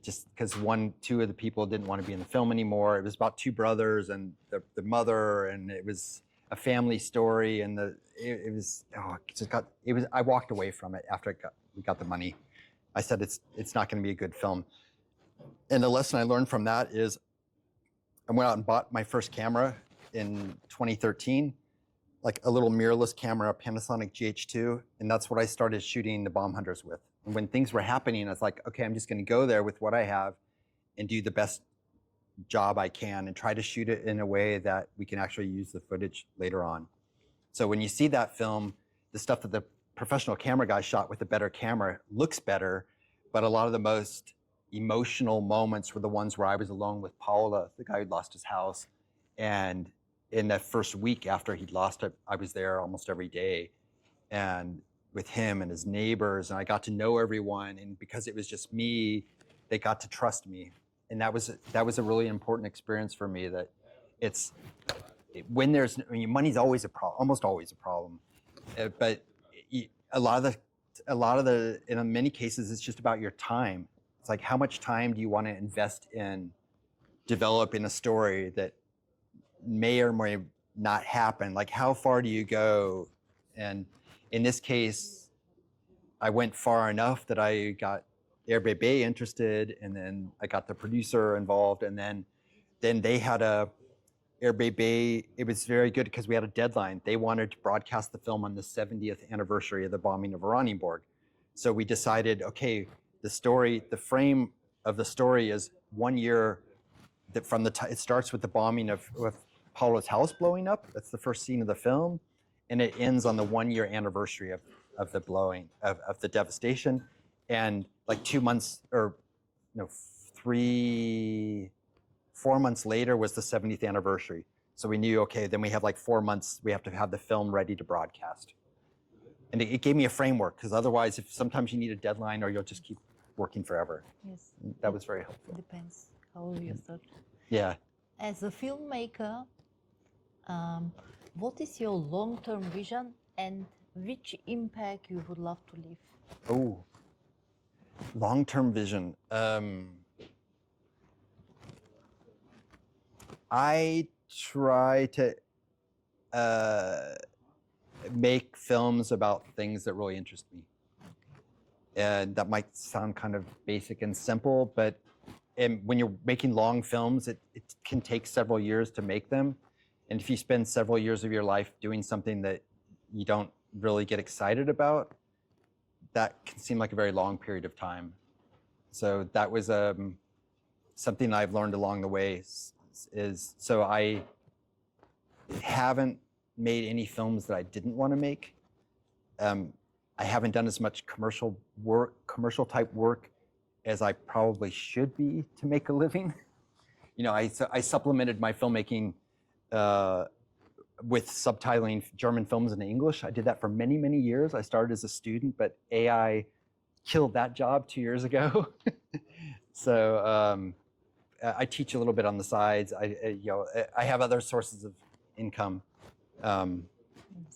Speaker 2: Just because two of the people didn't want to be in the film anymore. It was about two brothers and the mother, and it was a family story, and I walked away from it after we got the money. I said it's not going to be a good film. And the lesson I learned from that is I went out and bought my first camera in 2013, like a little mirrorless camera, a Panasonic GH2, and that's what I started shooting the Bomb Hunters with. And when things were happening, I was like, okay, I'm just going to go there with what I have and do the best job I can and try to shoot it in a way that we can actually use the footage later on. So when you see that film, the stuff that the professional camera guy shot with a better camera looks better, but a lot of the most emotional moments were the ones where I was alone with Paula, the guy who'd lost his house. And in that first week after he'd lost it, I was there almost every day, and with him and his neighbors, and I got to know everyone. And because it was just me, they got to trust me. And that was a really important experience for me, that money's always a problem, almost always a problem. But a lot of the, in many cases, it's just about your time. It's like, how much time do you want to invest in developing a story that may or may not happen? Like, how far do you go? And in this case, I went far enough that I got RBB interested, and then I got the producer involved, and then they had RBB. It was very good because we had a deadline. They wanted to broadcast the film on the 70th anniversary of the bombing of Oranienburg. So we decided, okay, the frame of the story is 1 year it starts with the bombing of Paula's house blowing up. That's the first scene of the film. And it ends on the 1 year anniversary of the blowing, of the devastation. And like 2 months, or 4 months later was the 70th anniversary. So we knew, okay, then we have like 4 months, we have to have the film ready to broadcast. And it gave me a framework, because otherwise, sometimes you need a deadline or you'll just keep working forever.
Speaker 1: Yes.
Speaker 2: That was very helpful.
Speaker 1: Depends how you start.
Speaker 2: Yeah.
Speaker 1: As a filmmaker, what is your long-term vision and which impact you would love to leave?
Speaker 2: Oh, long-term vision. I try to make films about things that really interest me. And that might sound kind of basic and simple, but when you're making long films, it can take several years to make them. And if you spend several years of your life doing something that you don't really get excited about, that can seem like a very long period of time. So that was something I've learned along the way so I haven't made any films that I didn't want to make. I haven't done as much commercial type work as I probably should be to make a living. You know, I supplemented my filmmaking with subtitling German films into English. I did that for many, many years. I started as a student, but AI killed that job 2 years ago. So I teach a little bit on the sides. I have other sources of income.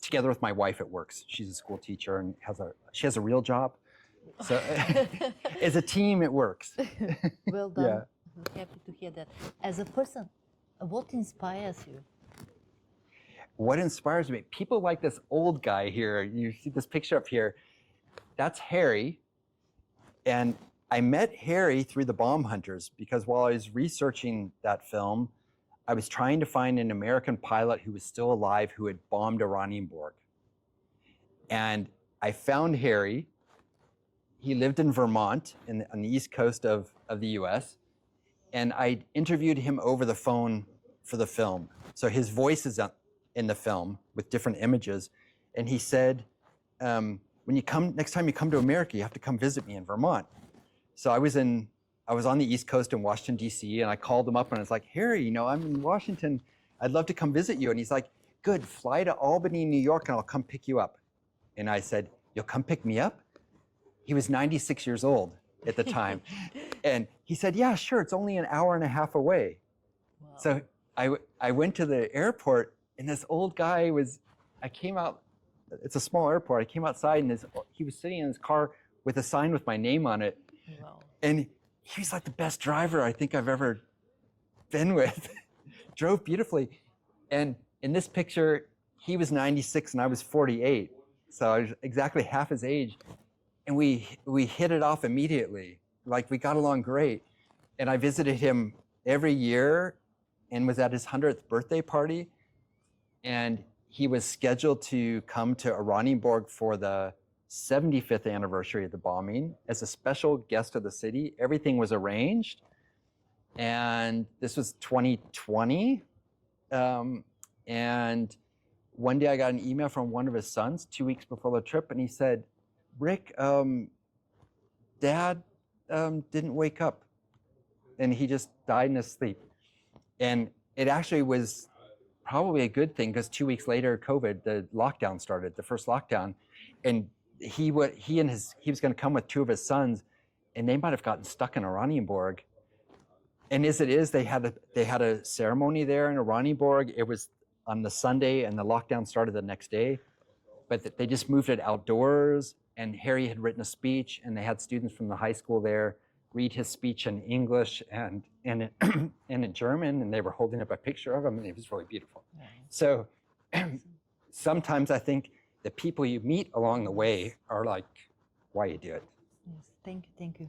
Speaker 2: Together with my wife, it works. She's a school teacher and she has a real job. So as a team, it works.
Speaker 1: Well done.
Speaker 2: Yeah.
Speaker 1: I'm happy to hear that. As a person, what inspires you?
Speaker 2: What inspires me? People like this old guy here. You see this picture up here. That's Harry. And I met Harry through the Bomb Hunters because while I was researching that film, I was trying to find an American pilot who was still alive who had bombed Oranienburg. And I found Harry. He lived in Vermont on the east coast of the US. And I interviewed him over the phone for the film. So his voice is in the film with different images. And he said, next time you come to America, you have to come visit me in Vermont. So I was on the East Coast in Washington, D.C., and I called him up and I was like, Harry, you know, I'm in Washington. I'd love to come visit you. And he's like, good, fly to Albany, New York, and I'll come pick you up. And I said, you'll come pick me up? He was 96 years old at the time. And he said, yeah, sure, it's only an hour and a half away. Wow. So I went to the airport, and this old guy I came out, it's a small airport, I came outside, and he was sitting in his car with a sign with my name on it. Wow. And he was like the best driver I think I've ever been with. Drove beautifully. And in this picture, he was 96 and I was 48. So I was exactly half his age. And we hit it off immediately. Like, we got along great. And I visited him every year and was at his 100th birthday party. And he was scheduled to come to Oranienburg for the 75th anniversary of the bombing as a special guest of the city. Everything was arranged. And this was 2020. And one day I got an email from one of his sons 2 weeks before the trip, and he said, Rick, Dad didn't wake up, and he just died in his sleep. And it actually was probably a good thing, because 2 weeks later, COVID, the lockdown started, the first lockdown, and he was going to come with two of his sons, and they might have gotten stuck in Oranienburg. And as it is, they had a ceremony there in Oranienburg. It was on the Sunday, and the lockdown started the next day. But they just moved it outdoors, and Harry had written a speech, and they had students from the high school there read his speech in English and in German, and they were holding up a picture of him, and it was really beautiful. Nice. So sometimes I think the people you meet along the way are like, why you do it.
Speaker 1: Yes, thank you.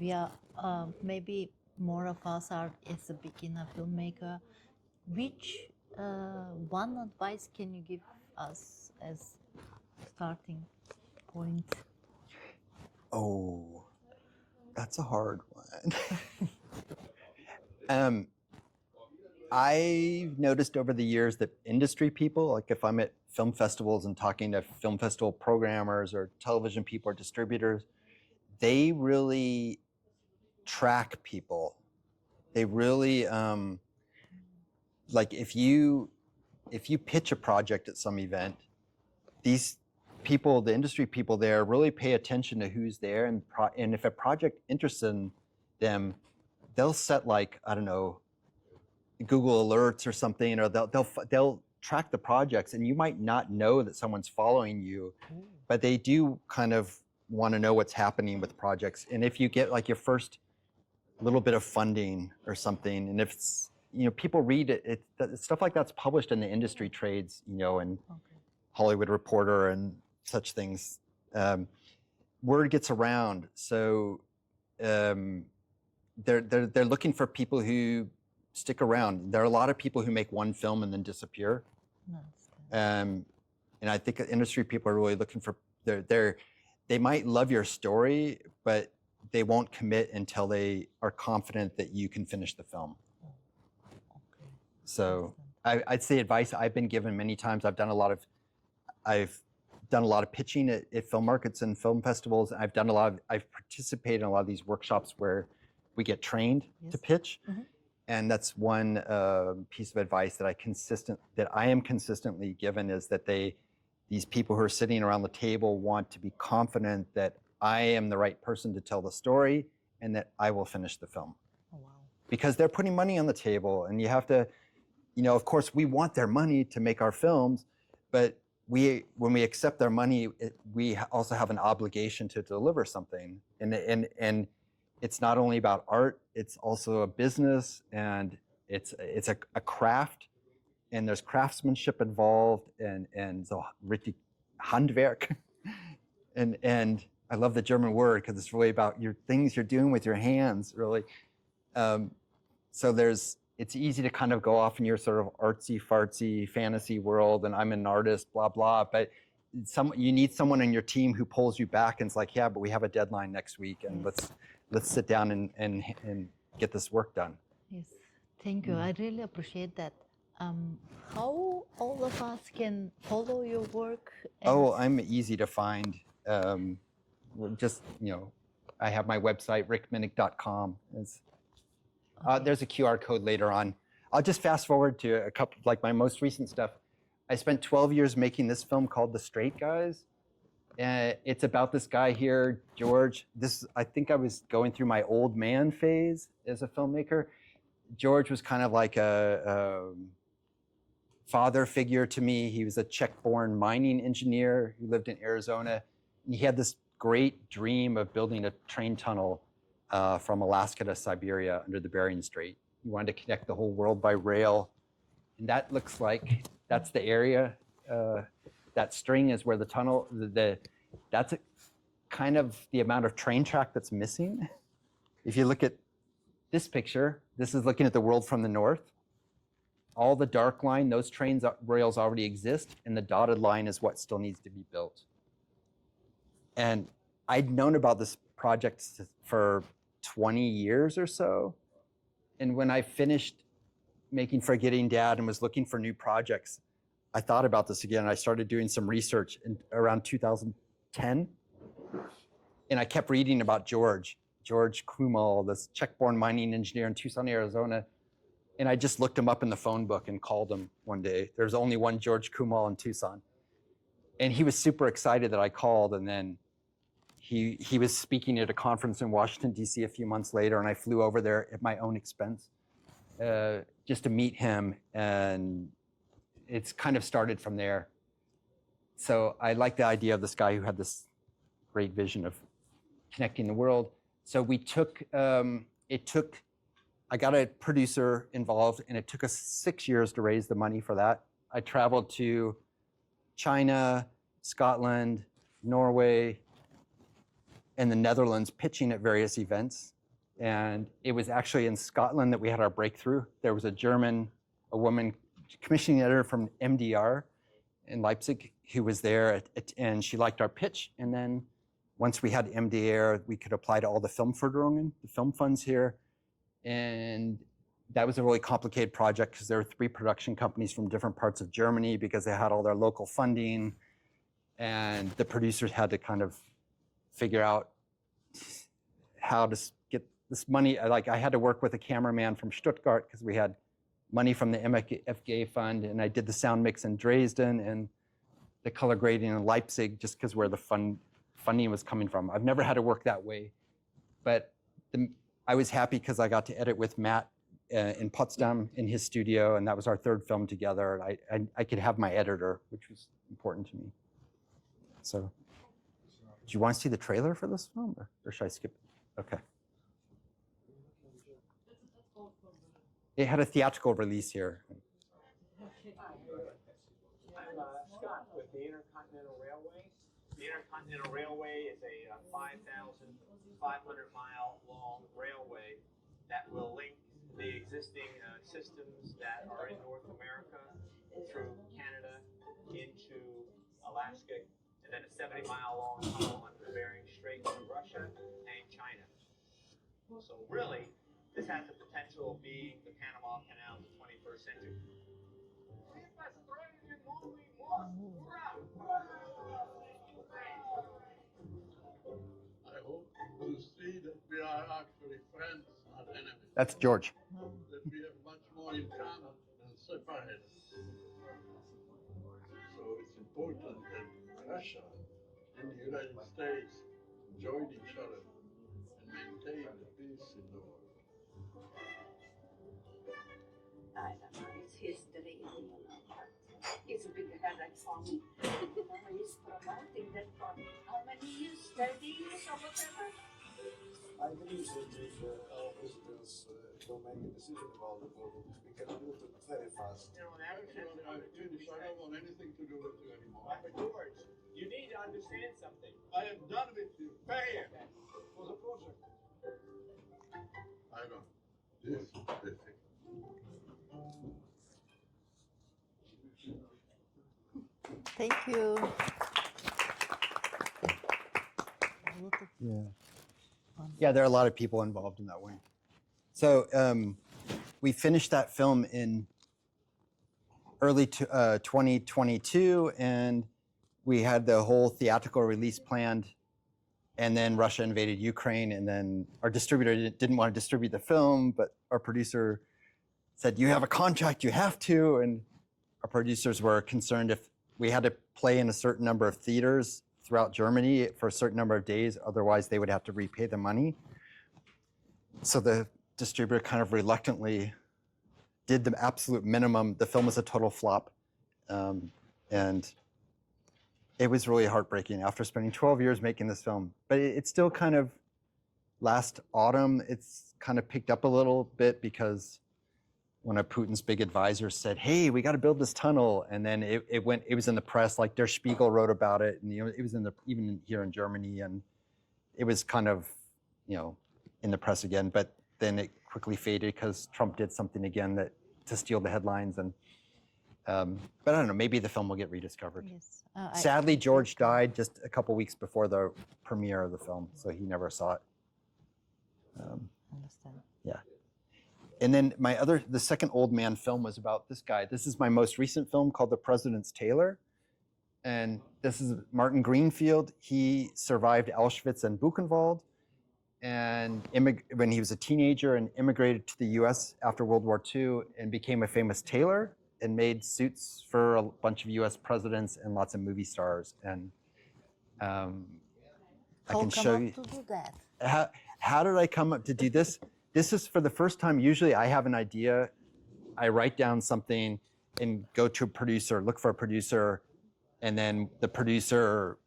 Speaker 1: We are maybe more of us are as a beginner filmmaker. Which one advice can you give us as starting point?
Speaker 2: Oh, that's a hard one. I've noticed over the years that industry people, like if I'm at film festivals and talking to film festival programmers or television people or distributors, they really track people. They really, like if you pitch a project at some event, these people, the industry people there, really pay attention to who's there, and if a project interests in them, they'll set, like, I don't know, Google alerts or something, or they'll track the projects, and you might not know that someone's following you, but they do kind of want to know what's happening with projects. And if you get like your first little bit of funding or something, and if people read it. Stuff like that's published in the industry trades, and Hollywood Reporter and such things. Word gets around, so they're looking for people who stick around. There are a lot of people who make one film and then disappear. And I think industry people are really looking for they might love your story, but they won't commit until they are confident that you can finish the film. So I'd say advice I've been given many times. I've done a lot of pitching at film markets and film festivals. I've participated in a lot of these workshops where we get trained to pitch. And that's one piece of advice that I am consistently given, is that these people who are sitting around the table want to be confident that I am the right person to tell the story and that I will finish the film. Because they're putting money on the table, and you have to, of course we want their money to make our films, but when we accept their money, we also have an obligation to deliver something. And it's not only about art, it's also a business, and it's a craft, and there's craftsmanship involved, and so richtig Handwerk. And I love the German word because it's really about your things you're doing with your hands, really. So it's easy to kind of go off in your sort of artsy fartsy fantasy world, and I'm an artist, blah blah. But you need someone on your team who pulls you back and is like, yeah, but we have a deadline next week, and let's sit down and get this work done.
Speaker 1: Yes, thank you. I really appreciate that. How all of us can follow your work?
Speaker 2: I'm easy to find. Just, I have my website, rickminnich.com. There's a QR code later on. I'll just fast forward to a couple, like my most recent stuff. I spent 12 years making this film called The Straight Guys. It's about this guy here, George. I think I was going through my old man phase as a filmmaker. George was kind of like a father figure to me. He was a Czech-born mining engineer who lived in Arizona. And he had this great dream of building a train tunnel from Alaska to Siberia under the Bering Strait. He wanted to connect the whole world by rail. And that looks like, that's the area. That string is where the tunnel, that's kind of the amount of train track that's missing. If you look at this picture, this is looking at the world from the north. All the dark line, those rails already exist, and the dotted line is what still needs to be built. And I'd known about this project for 20 years or so. And when I finished making Forgetting Dad and was looking for new projects, I thought about this again. I started doing some research around 2010. And I kept reading about George Kumal, this Czech-born mining engineer in Tucson, Arizona. And I just looked him up in the phone book and called him one day. There's only one George Kumal in Tucson. And he was super excited that I called. And then he was speaking at a conference in Washington, D.C. a few months later. And I flew over there at my own expense just to meet him. And it's kind of started from there. So I like the idea of this guy who had this great vision of connecting the world. So I got a producer involved, and it took us 6 years to raise the money for that. I traveled to China, Scotland, Norway, and the Netherlands pitching at various events. And it was actually in Scotland that we had our breakthrough. There was a woman commissioning editor from MDR in Leipzig who was there, and she liked our pitch. And then once we had MDR, we could apply to all the Filmförderungen, the film funds here. And that was a really complicated project because there were 3 production companies from different parts of Germany because they had all their local funding. And the producers had to kind of figure out how to get this money. Like I had to work with a cameraman from Stuttgart because we had money from the MFG fund, and I did the sound mix in Dresden and the color grading in Leipzig just because where the funding was coming from. I've never had to work that way, but I was happy because I got to edit with Matt in Potsdam in his studio, and that was our 3rd film together. I could have my editor, which was important to me. So, do you want to see the trailer for this film, or should I skip it? Okay. It had a theatrical release here.
Speaker 12: I'm Scott with the Intercontinental Railway. The Intercontinental Railway is a 5,500-mile long railway that will link the existing systems that are in North America through Canada into Alaska, and then a 70-mile long tunnel under the Bering Strait to Russia and China. So really, this has the potential of being the Panama Canal of the 21st century.
Speaker 5: I hope to see that we are actually friends, not enemies.
Speaker 2: That's George.
Speaker 5: That we have much more in common than separated. So it's important that Russia and the United States join each other and maintain the peace in the world.
Speaker 7: I don't know, it's history, you know, but it's a big headache for me. He's promoting that for how many years, 30 years or whatever?
Speaker 13: I believe that if our presidents don't make a decision about the problem, we can move it very fast.
Speaker 5: You know, actually, I'm finished. I don't want anything to do with you anymore.
Speaker 12: But George, you need to understand something.
Speaker 5: I am done with you. Pay him.
Speaker 13: For the project.
Speaker 5: I don't. This is perfect.
Speaker 1: Thank you.
Speaker 2: Yeah. Yeah, there are a lot of people involved in that way. So we finished that film in early 2022, and we had the whole theatrical release planned, and then Russia invaded Ukraine, and then our distributor didn't want to distribute the film, but our producer said, you have a contract, you have to, and our producers were concerned if we had to play in a certain number of theaters throughout Germany for a certain number of days, otherwise they would have to repay the money. So the distributor kind of reluctantly did the absolute minimum. The film was a total flop. And it was really heartbreaking after spending 12 years making this film. But it's still kind of, last autumn, it's kind of picked up a little bit because one of Putin's big advisors said, hey, we got to build this tunnel. And then it was in the press, like Der Spiegel wrote about it. And it was even here in Germany. And it was kind of, in the press again. But then it quickly faded because Trump did something again to steal the headlines. And but I don't know, maybe the film will get rediscovered.
Speaker 1: Yes.
Speaker 2: Sadly, George died just a couple weeks before the premiere of the film, so he never saw it.
Speaker 1: Understand.
Speaker 2: Yeah. And then the second old man film was about this guy. This is my most recent film called The President's Tailor. And this is Martin Greenfield. He survived Auschwitz and Buchenwald, and when he was a teenager, and immigrated to the US after World War II and became a famous tailor and made suits for a bunch of US presidents and lots of movie stars. And I can show you.
Speaker 1: How come up to do that?
Speaker 2: How did I come up to do this? This is for the first time. Usually I have an idea, I write down something and go to a producer, look for a producer, and then the producer,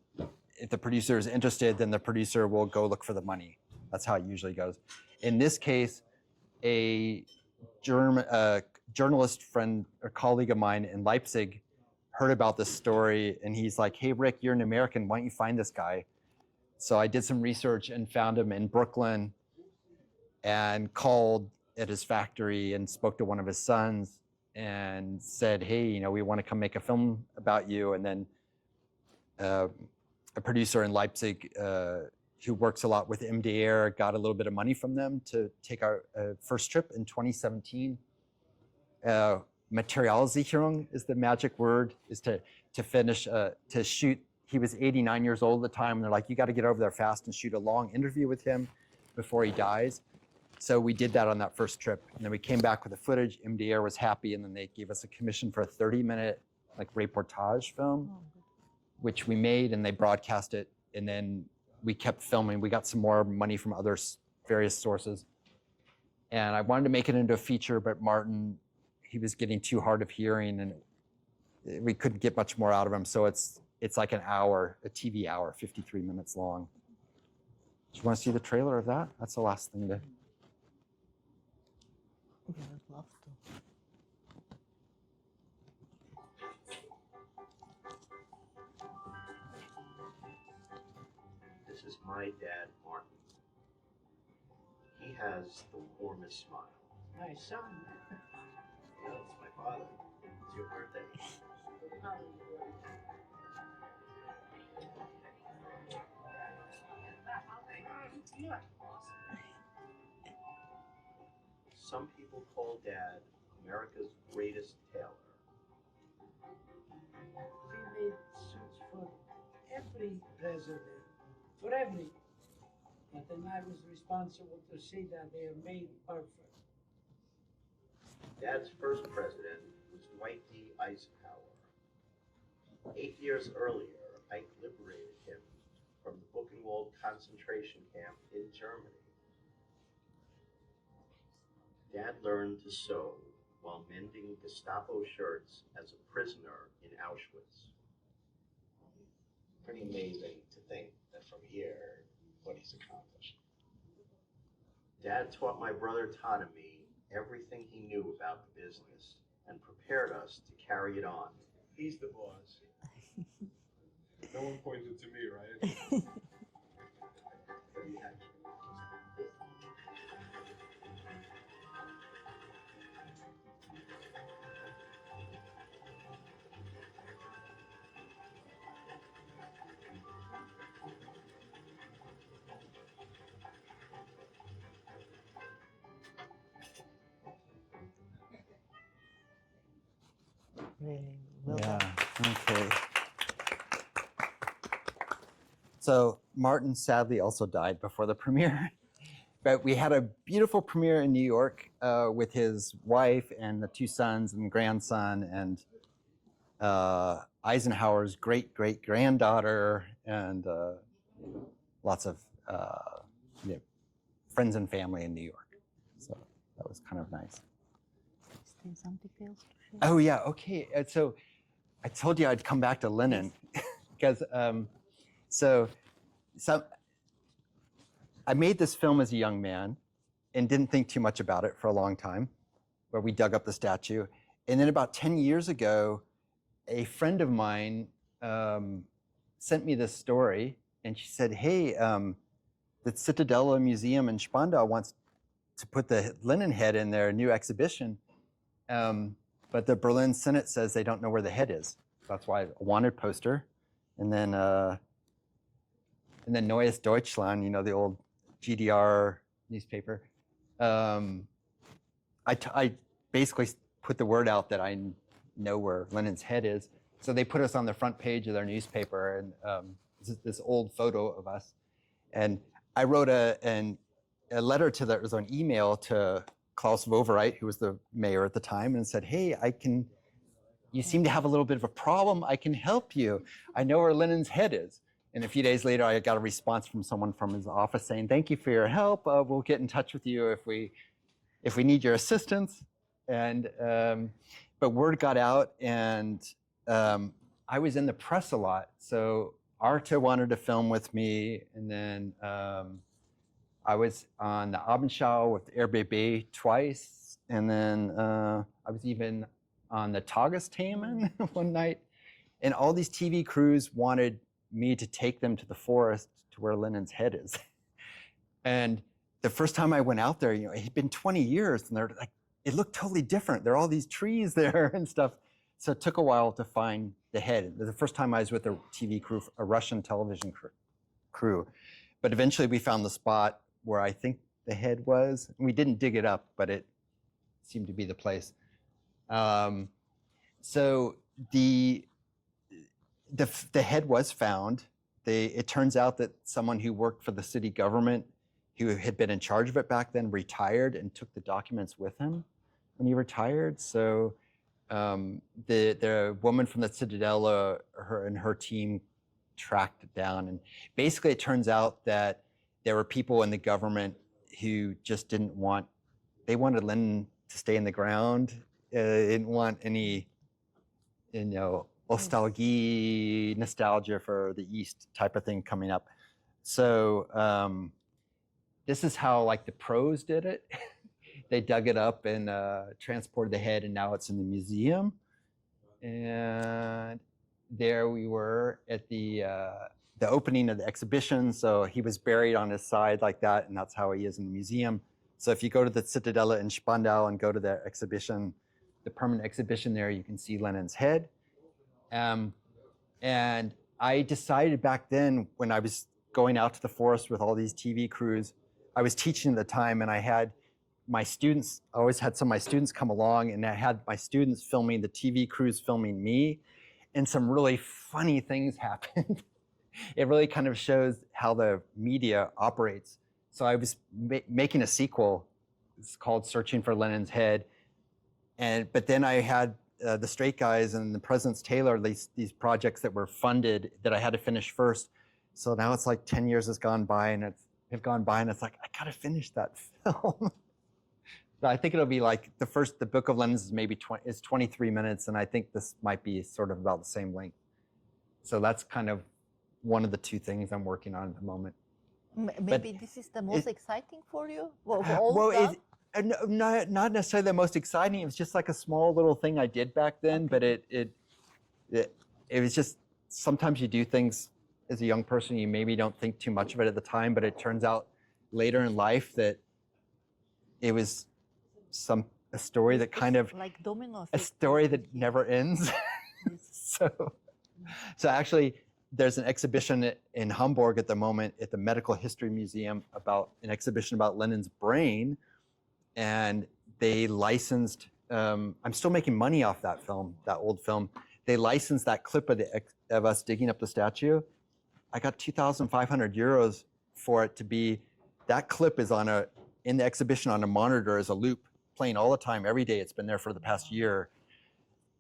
Speaker 2: if the producer is interested, then the producer will go look for the money. That's how it usually goes. In this case, a journalist friend or colleague of mine in Leipzig heard about this story, and he's like, hey, Rick, you're an American, why don't you find this guy? So I did some research and found him in Brooklyn and called at his factory and spoke to one of his sons and said, hey, we want to come make a film about you. And then a producer in Leipzig who works a lot with MDR got a little bit of money from them to take our first trip in 2017. Materialsicherung is the magic word, is to finish, to shoot. He was 89 years old at the time, and they're like, you got to get over there fast and shoot a long interview with him before he dies. So we did that on that first trip, and then we came back with the footage. MDR was happy, and then they gave us a commission for a 30-minute reportage film, which we made, and they broadcast it, and then we kept filming. We got some more money from other various sources, and I wanted to make it into a feature, but Martin, he was getting too hard of hearing, and we couldn't get much more out of him. So it's like an hour, a TV hour, 53 minutes long. Do you want to see the trailer of that? That's the last thing to.
Speaker 1: We would love to.
Speaker 14: my dad, Martin. He has the warmest smile.
Speaker 15: My son.
Speaker 14: No, it's my father. It's your birthday. Some people call Dad America's greatest tailor.
Speaker 15: We made suits for every president, for every. But then I was responsible to see that they are made perfect.
Speaker 14: Dad's first president was Dwight D. Eisenhower. 8 years earlier, Ike liberated him from the Buchenwald concentration camp in Germany. Dad learned to sew while mending Gestapo shirts as a prisoner in Auschwitz.
Speaker 13: Pretty amazing to think that from here, what he's accomplished.
Speaker 14: Dad taught my brother Todd and me everything he knew about the business and prepared us to carry it on.
Speaker 13: He's the boss. No one pointed to me, right?
Speaker 1: Really well
Speaker 2: Yeah,
Speaker 1: done.
Speaker 2: okay. So Martin sadly also died before the premiere, but we had a beautiful premiere in New York with his wife and the 2 sons and grandson and Eisenhower's great-great-granddaughter and lots of friends and family in New York. So that was kind of nice.
Speaker 1: Still something else to share?
Speaker 2: Oh yeah, okay. So I told you I'd come back to Lenin because so I made this film as a young man and didn't think too much about it for a long time, where we dug up the statue. And then about 10 years ago, a friend of mine sent me this story, and she said, hey, the Cittadella Museum in Spandau wants to put the Lenin head in their new exhibition. But the Berlin Senate says they don't know where the head is. That's why a wanted poster. And then Neues Deutschland, you know, the old GDR newspaper. I basically put the word out that I know where Lenin's head is. So they put us on the front page of their newspaper, and this old photo of us. And I wrote a letter to it was an email to Klaus Wowereit, who was the mayor at the time, and said, hey, you seem to have a little bit of a problem. I can help you. I know where Lenin's head is. And a few days later, I got a response from someone from his office saying, thank you for your help. We'll get in touch with you if we need your assistance. And but word got out, and I was in the press a lot. So Arte wanted to film with me, and then I was on the Abendschau with RBB twice, and then I was even on the Tagesthemen one night, and all these TV crews wanted me to take them to the forest to where Lenin's head is. And the first time I went out there, you know, it had been 20 years, and they're like, it looked totally different. There are all these trees there and stuff. So it took a while to find the head. The first time I was with a TV crew, a Russian television crew. But eventually we found the spot where I think the head was. We didn't dig it up, but it seemed to be the place. So the head was found. It turns out that someone who worked for the city government, who had been in charge of it back then, retired and took the documents with him when he retired. So the woman from the Cittadella, her team tracked it down. And basically it turns out that there were people in the government who just they wanted Lenin to stay in the ground. They didn't want any, nostalgia for the East type of thing coming up. So this is how like the pros did it. They dug it up and transported the head, and now it's in the museum. And there we were at the the opening of the exhibition. So he was buried on his side like that, and that's how he is in the museum. So if you go to the Citadella in Spandau and go to the exhibition, the permanent exhibition there, you can see Lenin's head. And I decided back then, when I was going out to the forest with all these TV crews, I was teaching at the time, and I had my students, I always had some of my students come along, and I had my students filming the TV crews filming me, and some really funny things happened. It really kind of shows how the media operates. So I was making a sequel. It's called Searching for Lenin's Head. But then I had the Straight Guys and the President's Tailor, these projects that were funded that I had to finish first. So now it's like 10 years has gone by, and it's like, I gotta finish that film. I think it'll be like the Book of Lenins is maybe 23 minutes, and I think this might be sort of about the same length. So that's kind of one of the two things I'm working on at the moment.
Speaker 1: Maybe this is the most exciting for you?
Speaker 2: Not necessarily the most exciting. It was just like a small little thing I did back then, but it was just, sometimes you do things as a young person, you maybe don't think too much of it at the time, but it turns out later in life that it was a story that kind of,
Speaker 1: like domino,
Speaker 2: a story that never ends. So actually, there's an exhibition in Hamburg at the moment at the Medical History Museum about an exhibition about Lenin's brain, and they licensed, I'm still making money off that film, that old film. They licensed that clip of us digging up the statue. I got 2,500 euros for it to be, that clip is in the exhibition on a monitor as a loop, playing all the time, every day. It's been there for the past year.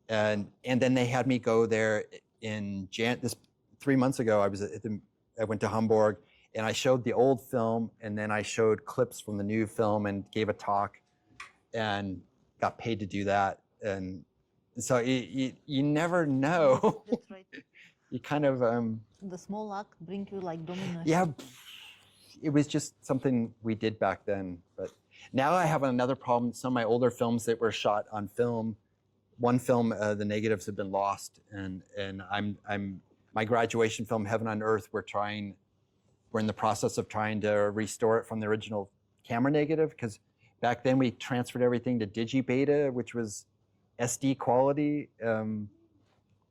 Speaker 2: And then they had me go there in 3 months ago. I went to Hamburg, and I showed the old film, and then I showed clips from the new film and gave a talk and got paid to do that. And so you never know.
Speaker 1: That's right.
Speaker 2: You kind of...
Speaker 1: the small luck bring you like domino.
Speaker 2: Yeah, it was just something we did back then. But now I have another problem. Some of my older films that were shot on film, one film, the negatives have been lost, and my graduation film, Heaven on Earth, we're in the process of trying to restore it from the original camera negative, because back then we transferred everything to digibeta, which was SD quality,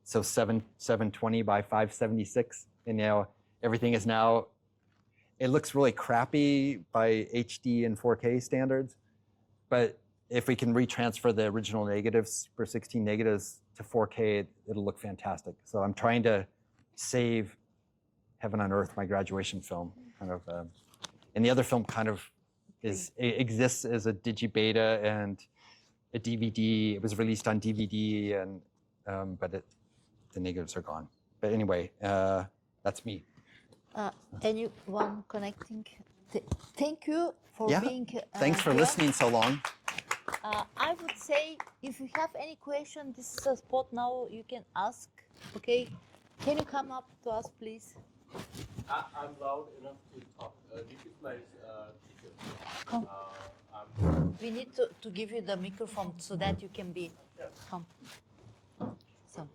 Speaker 2: so 720 by 576, and now everything is now, it looks really crappy by HD and 4K standards, but if we can retransfer the original negatives for 16 negatives to 4K, it'll look fantastic. So I'm trying to save Heaven on Earth, my graduation film, kind of, and the other film kind of exists as a digibeta and a DVD. It was released on DVD, and but the negatives are gone. But anyway, that's me.
Speaker 1: Anyone connecting? Thank you for being.
Speaker 2: Thanks for listening so long.
Speaker 1: I would say, if you have any question, this is a spot now you can ask. Okay, can you come up to us, please?
Speaker 16: I'm loud enough to talk. This is my teacher.
Speaker 1: Come. We need to give you the microphone so that you can be. Come. So,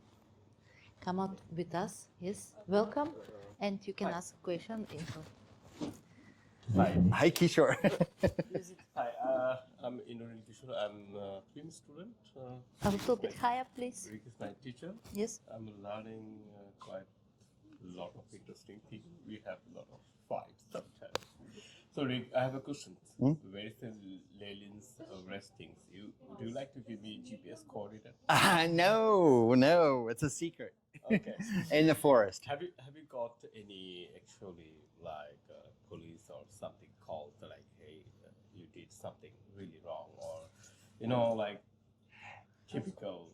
Speaker 1: come out with us. Yes, welcome, and you can ask a question.
Speaker 2: Hi, Kishore.
Speaker 16: Hi, I'm Indonesian teacher. I'm a twin student.
Speaker 1: A little bit higher, please.
Speaker 16: Rick is my teacher.
Speaker 1: Yes.
Speaker 16: I'm learning quite a lot of interesting things. We have a lot of fights sometimes. So Rick, I have a question. Where is the Lenin's restings? Would you like to give me GPS coordinate?
Speaker 2: No, it's a secret.
Speaker 16: Okay.
Speaker 2: In the forest.
Speaker 16: Have you got any actually like police or something called like, hey, you did something really wrong, or like typical?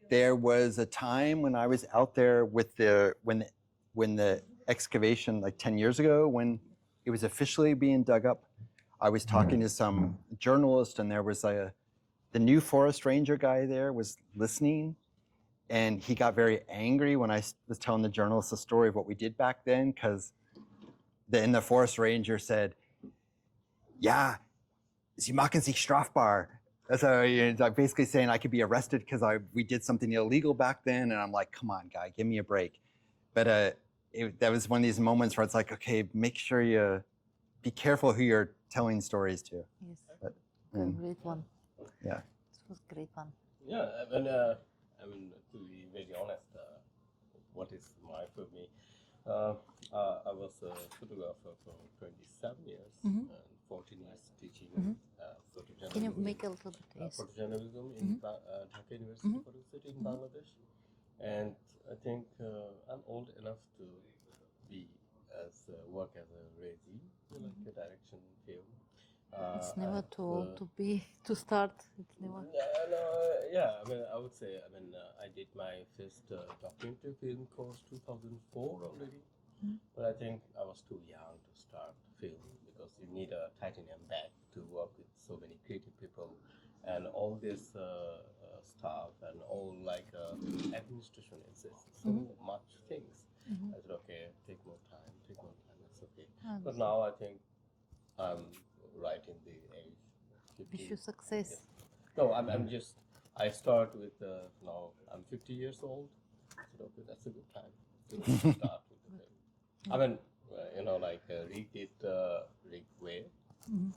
Speaker 2: There was a time when I was out there with when the excavation, like 10 years ago, when it was officially being dug up. I was talking to some journalist, and there was the new forest ranger guy there was listening, and he got very angry when I was telling the journalist the story of what we did back then, because then the forest ranger said, "Ja, Sie machen sich strafbar." So like basically saying I could be arrested because we did something illegal back then, and I'm like, come on, guy, give me a break. But that was one of these moments where it's like, okay, make sure you be careful who you're telling stories to.
Speaker 1: Yes,
Speaker 2: But,
Speaker 1: great one.
Speaker 2: Yeah.
Speaker 1: It was a great one.
Speaker 16: Yeah, I mean, to be very honest, what is my for me? I was a photographer for 27 years and 14 years teaching photojournalism.
Speaker 1: Can you make a little bit easier?
Speaker 16: Photojournalism in Dhaka University Photo City in Bangladesh, and I think I'm old enough to be work as a regi, like a direction film.
Speaker 1: It's never too old to start. It's never.
Speaker 16: Yeah, I mean, I would say, I did my first documentary film course 2004 already, but I think I was too young to start film because you need a titanium bag to work with so many creative people and all this stuff and all like administration is so much things. I said, okay, take more time, it's okay. But now I think I'm right in the age. 50.
Speaker 1: Wish you success.
Speaker 16: Yes. No, I'm just, I start with, now I'm 50 years old, so okay, that's a good time to start with the film. I mean, like Rick did Rick way,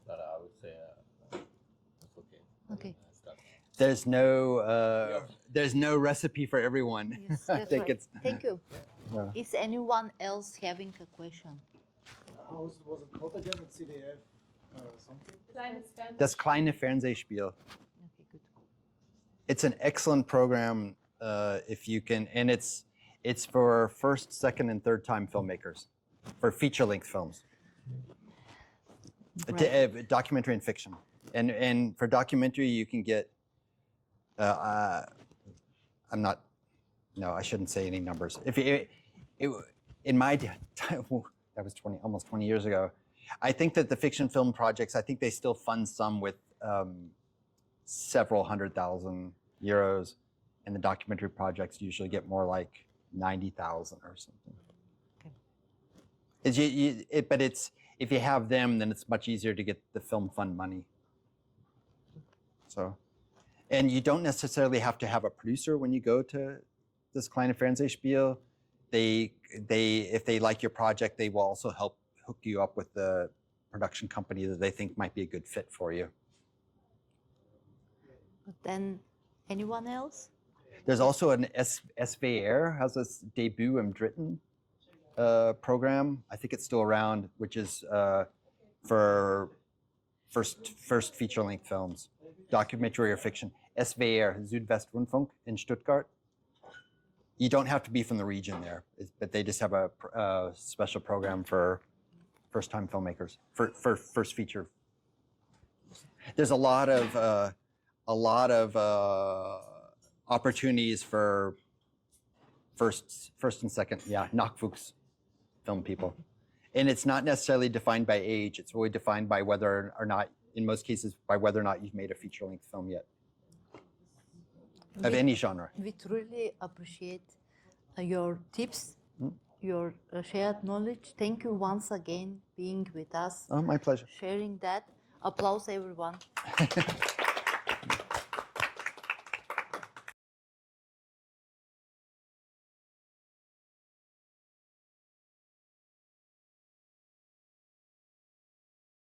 Speaker 16: but I would say it's okay.
Speaker 1: Okay.
Speaker 2: There's no recipe for everyone.
Speaker 1: Yes,
Speaker 2: I
Speaker 1: that's
Speaker 2: think
Speaker 1: right.
Speaker 2: it's.
Speaker 1: Thank you.
Speaker 2: Yeah.
Speaker 1: Is anyone else having a question?
Speaker 13: Was it called again at CDF? Something?
Speaker 2: Das kleine Fernsehspiel.
Speaker 1: Okay, good.
Speaker 2: It's an excellent program if you can, and it's for first, second, and third time filmmakers, for feature length films, documentary and fiction, and for documentary you can get. I shouldn't say any numbers. In my time, that was almost 20 years ago. I think that the fiction film projects, I think they still fund some with several €100,000, and the documentary projects usually get more like 90,000 or something. Okay. But if you have them, then it's much easier to get the film fund money. So, and you don't necessarily have to have a producer when you go to this kleine Fernsehspiel. If they like your project, they will also help hook you up with the production company that they think might be a good fit for you.
Speaker 1: But then, anyone else?
Speaker 2: There's also an SVR, has this Debut im Dritten program. I think it's still around, which is for first feature-length films, documentary or fiction. SVR, Südwestrundfunk in Stuttgart. You don't have to be from the region there, but they just have a special program for first-time filmmakers, for first feature. There's a lot of opportunities for first and second, Nachwuchs film people. And it's not necessarily defined by age. It's really defined by whether or not, in most cases, by whether or not you've made a feature-length film yet, of any genre.
Speaker 1: We truly appreciate your tips, your shared knowledge. Thank you once again being with us.
Speaker 2: Oh, my pleasure.
Speaker 1: Sharing that. Applause, everyone.